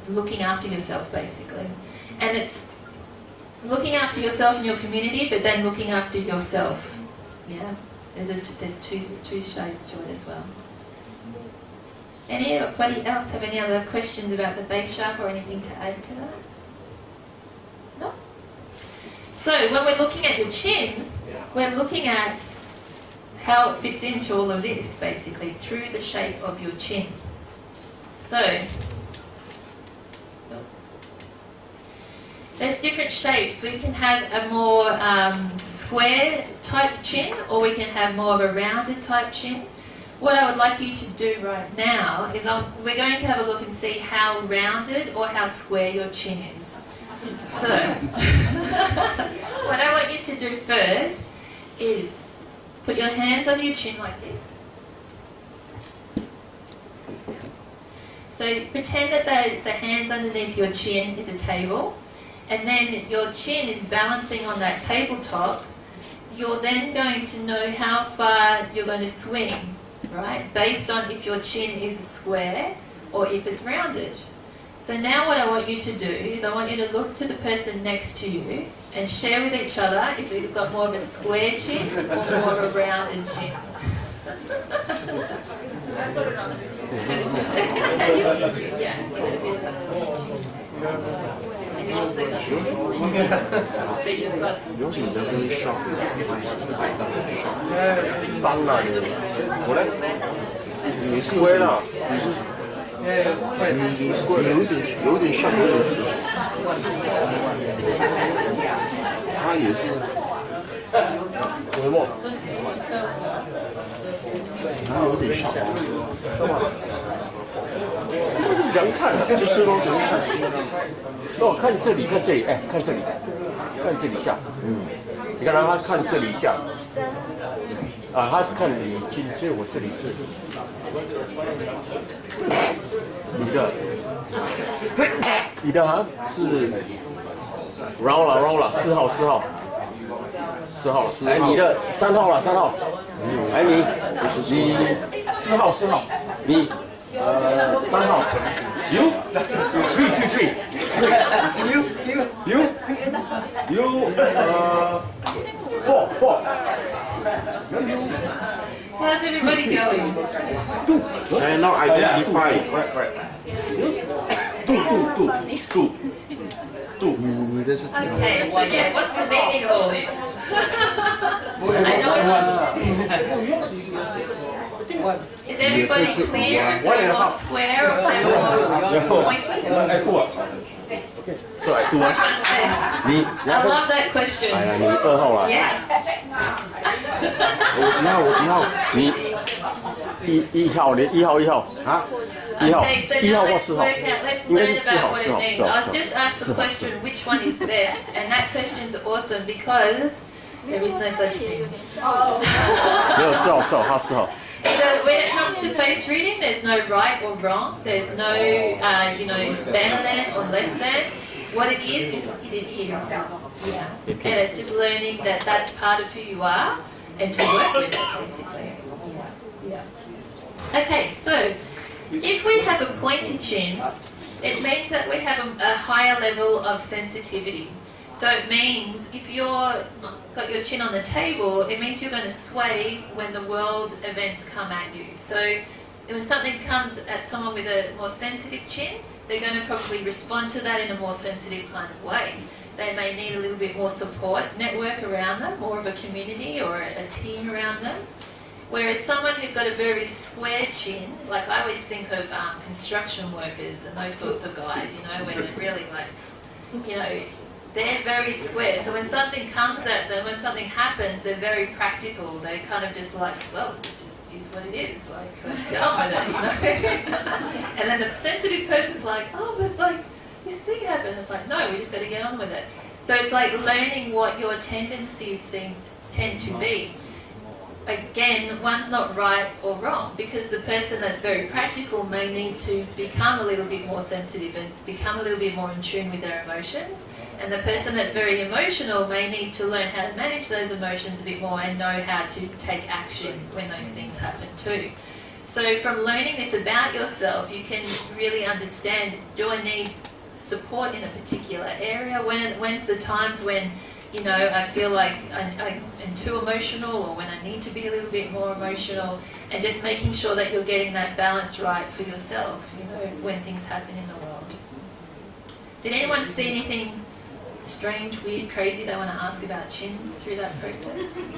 looking after yourself basically. And it's looking after yourself and your community, but then looking after yourself. Yeah, there's two shades to it as well. Anybody else have any other questions about the base chakra or anything to add to that? No? So when we're looking at your chin, we're looking at how it fits into all of this, basically, through the shape of your chin. So, there's different shapes. We can have a more square type chin, or we can have more of a rounded type chin. What I would like you to do right now is we're going to have a look and see how rounded or how square your chin is. So, what I want you to do first is put your hands under your chin like this. So pretend that the hands underneath your chin is a table, and then your chin is balancing on that tabletop. You're then going to know how far you're going to swing, right? Based on if your chin is a square or if it's rounded. So now what I want you to do is I want you to look to the person next to you and share with each other if you've got more of a square chin or more of a rounded chin. Yeah, you got a bit of a and you also got so you've got
有時就會 shock， 生啊你，我咧，你是會啦，你是。你有點像那種，他也是，我麼？他有點像，人看就是咯，人看。哦，看這裡，看這裡，哎，看這裡，看這裡下，你看他看這裡下，啊，他是看你近，所以我這裡是。你的好像是 round 了4號，哎，你的3號了，哎，你4號，你3號，you 4
How's everybody going?
Cannot identify. Correct. 你的是
Okay, so yeah, what's the meaning of all this? I don't understand. Is everybody clear if they're more square or if they're more pointy?
So I do
Which one's best? I love that question.
哎呀，你2號啦。
Yeah.
我幾號？你1號，你1號啊？1號
Okay, so
，1
now
號或
let's
4號
work out, let's
應該
learn
是4
about
號
what
，4
it
號
means. I was just asked the question, which one is best? And that question's awesome because there is no such thing.
沒有4號，他4號。
When it comes to face reading, there's no right or wrong. There's no, it's better than or less than. What it is it is. Yeah. And it's just learning that that's part of who you are and to work with it, basically. Yeah. Okay, so if we have a pointed chin, it means that we have a higher level of sensitivity. So it means if you're got your chin on the table, it means you're going to sway when the world events come at you. So when something comes at someone with a more sensitive chin, they're going to probably respond to that in a more sensitive kind of way. They may need a little bit more support network around them, more of a community or a team around them. Whereas someone who's got a very square chin, like I always think of construction workers and those sorts of guys, where they're really like you know, they're very square. So when something comes at them, when something happens, they're very practical. They kind of just like, well, it just is what it is. Like, let's get on with it, you know. And then the sensitive person's like, oh, but like this thing happened. It's like, no, we just got to get on with it. So it's like learning what your tendencies tend to be. Again, one's not right or wrong, because the person that's very practical may need to become a little bit more sensitive and become a little bit more in tune with their emotions. And the person that's very emotional may need to learn how to manage those emotions a bit more and know how to take action when those things happen too. So from learning this about yourself, you can really understand, do I need support in a particular area? When's the times when, you know, I feel like I am too emotional, or when I need to be a little bit more emotional, and just making sure that you're getting that balance right for yourself, you know, when things happen in the world. Did anyone see anything strange, weird, crazy they want to ask about chins through that process?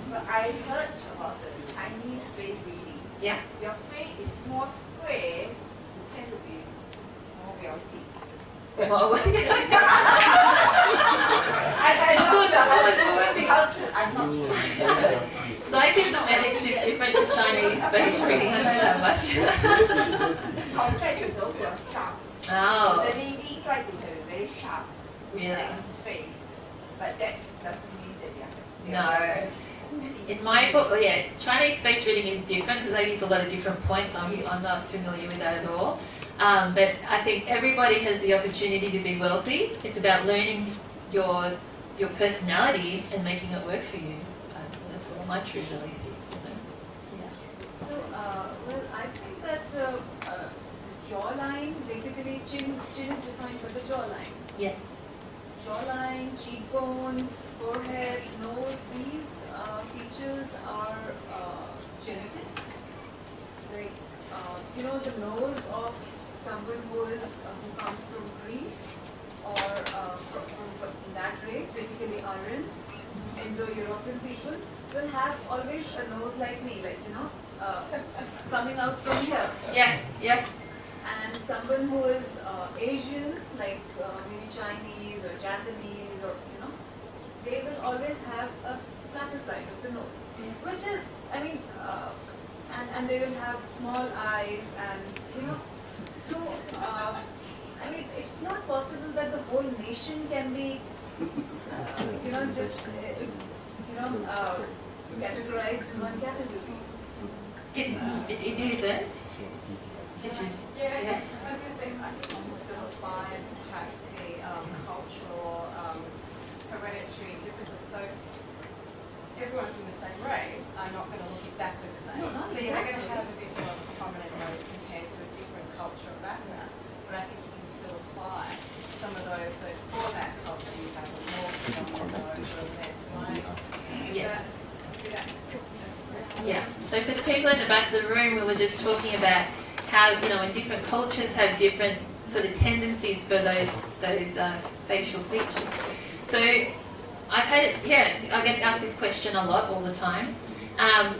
But I heard about the Chinese face reading.
Yeah.
Your face is more square, you tend to be more wealthy.
Well,
I'm not sure.
psychosomatics is different to Chinese face reading, I know that much.
Compared to those who are sharp.
Oh,
The ladies like to have a very sharp
really?
face. But that doesn't mean that they
No.
are.
In my book, yeah, Chinese face reading is different because they use a lot of different points. I'm not familiar with that at all. But I think everybody has the opportunity to be wealthy. It's about learning your personality and making it work for you. That's what my true belief is. You know? Yeah.
So, well, I think that the jawline, basically chin is defined by the jawline.
Yeah.
Jawline, cheekbones, forehead, nose, these features are genetic. Like, you know, the nose of someone who comes from Greece, or from that race, basically Aryans, Indo-European people, will have always a nose like me, like, you know, coming out from here.
Yeah. Yeah.
And someone who is Asian, like maybe Chinese or Japanese, or, you know, they will always have a flatter side of the nose, which is, I mean, and they will have small eyes, and, you know, so, I mean, it's not possible that the whole nation can be, you know, just, you know, categorized in one category.
It isn't. Did you?
Yeah, I was going to say, I think you can still apply perhaps the cultural, hereditary differences. So everyone from the same race are not going to look exactly the same. So you're going to have a bit more of a prominent nose compared to a different cultural background. But I think you can still apply some of those. So for that culture, you have a more prominent nose or less line.
Yes. Yeah. So for the people in the back of the room, we were just talking about how, you know, in different cultures have different sort of tendencies for those facial features. So I've had it, I get asked this question a lot all the time,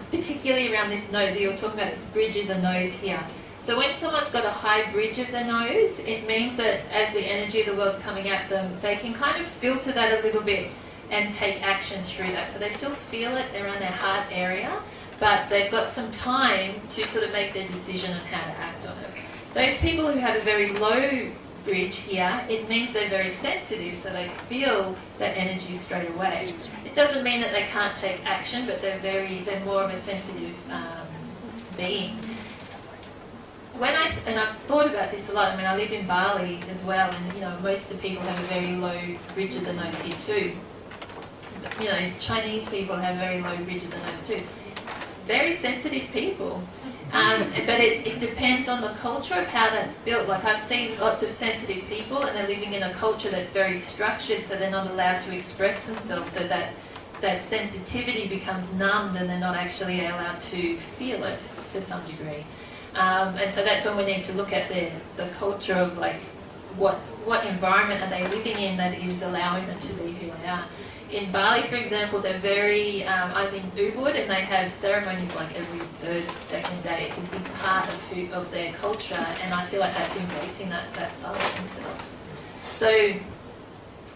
particularly around this nose that you're talking about, this bridge of the nose here. So when someone's got a high bridge of the nose, it means that as the energy of the world's coming at them, they can kind of filter that a little bit and take action through that. So they still feel it around their heart area, but they've got some time to sort of make their decision on how to act on it. Those people who have a very low bridge here, it means they're very sensitive, so they feel that energy straight away. It doesn't mean that they can't take action, but they're more of a sensitive being. And I've thought about this a lot. I mean, I live in Bali as well, and, you know, most of the people have a very low bridge of the nose here too. You know, Chinese people have very low bridge of the nose too. Very sensitive people. But it depends on the culture of how that's built. Like, I've seen lots of sensitive people, and they're living in a culture that's very structured, so they're not allowed to express themselves, so that sensitivity becomes numbed, and they're not actually allowed to feel it to some degree. And so that's when we need to look at the culture of, like, what environment are they living in that is allowing them to be who they are. In Bali, for example, they're very, I'm in Ubud, and they have ceremonies like every third, second day. It's a big part of their culture, and I feel like that's embracing that side of themselves. So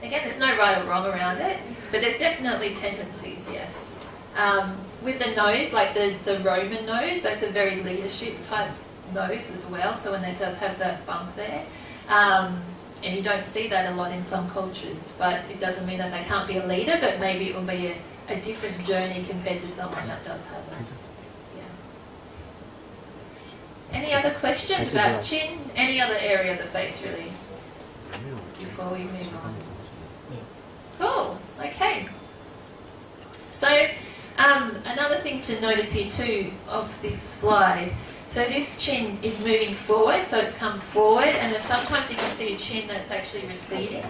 Again, there's no right or wrong around it, but there's definitely tendencies, yes. With the nose, like the Roman nose, that's a very leadership type nose as well, so when it does have that bump there. And you don't see that a lot in some cultures, but it doesn't mean that they can't be a leader, but maybe it will be a different journey compared to someone that does have that. Yeah. Any other questions about chin? Any other area of the face, really, before we move on? Cool, okay. So, another thing to notice here too of this slide, so this chin is moving forward, so it's come forward, and then sometimes you can see a chin that's actually receding.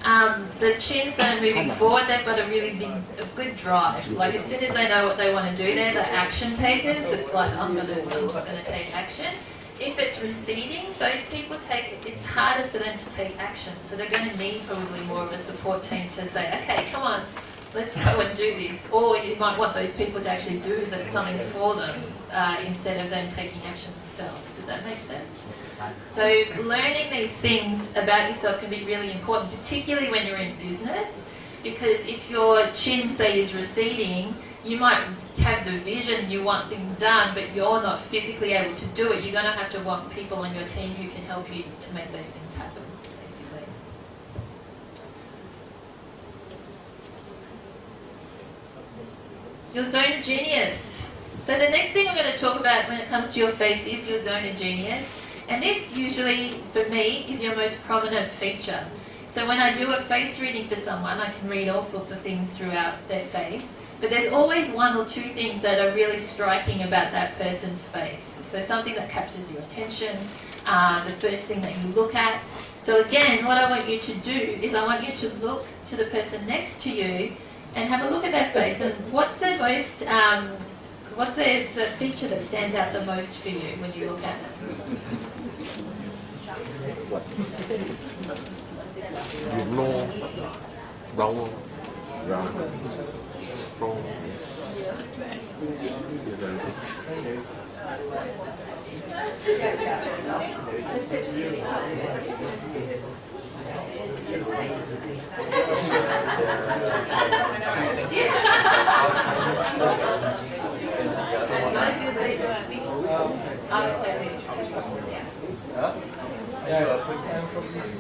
The chins that are moving forward, they've got a good drive. Like as soon as they know what they want to do, they're the action takers. It's like, I'm just going to take action. If it's receding, those people it's harder for them to take action. So they're going to need probably more of a support team to say, okay, come on, let's go and do this. Or you might want those people to actually do something for them instead of them taking action themselves. Does that make sense? So learning these things about yourself can be really important, particularly when you're in business, because if your chin, say, is receding, you might have the vision, you want things done, but you're not physically able to do it. You're going to have to want people on your team who can help you to make those things happen, basically. Your zone of genius. So the next thing we're going to talk about when it comes to your face is your zone of genius. And this usually, for me, is your most prominent feature. So when I do a face reading for someone, I can read all sorts of things throughout their face. But there's always one or two things that are really striking about that person's face. So something that captures your attention, the first thing that you look at. So again, what I want you to do is I want you to look to the person next to you and have a look at their face. And what's the most, what's the feature that stands out the most for you when you look at them?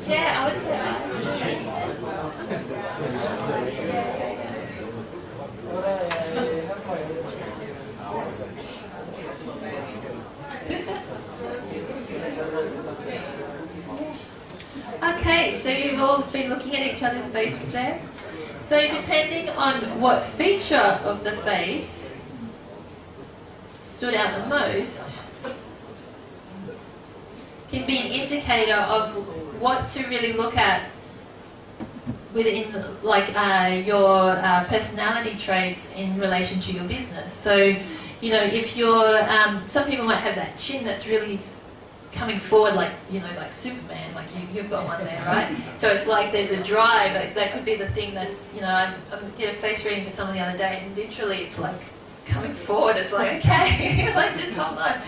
Yeah, I would say Okay, so you've all been looking at each other's faces there. So depending on what feature of the face stood out the most, can be an indicator of what to really look at within your personality traits in relation to your business. So, you know, if you're, some people might have that chin that's really coming forward like Superman, like you've got one there, right? So it's like there's a drive. That could be the thing that's, I did a face reading for someone the other day, and literally it's like coming forward. It's like, okay, like just hold on.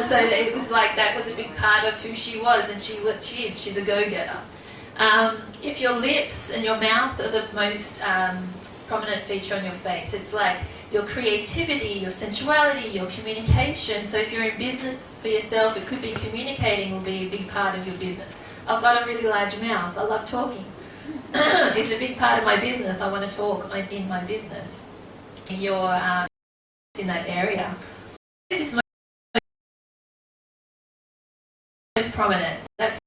So it was like that was a big part of who she was, and she's a go-getter. If your lips and your mouth are the most prominent feature on your face, it's like your creativity, your sensuality, your communication. So if you're in business for yourself, it could be communicating will be a big part of your business. I've got a really large mouth. I love talking. It's a big part of my business. I want to talk in my business. You're in that area. This is most prominent. That's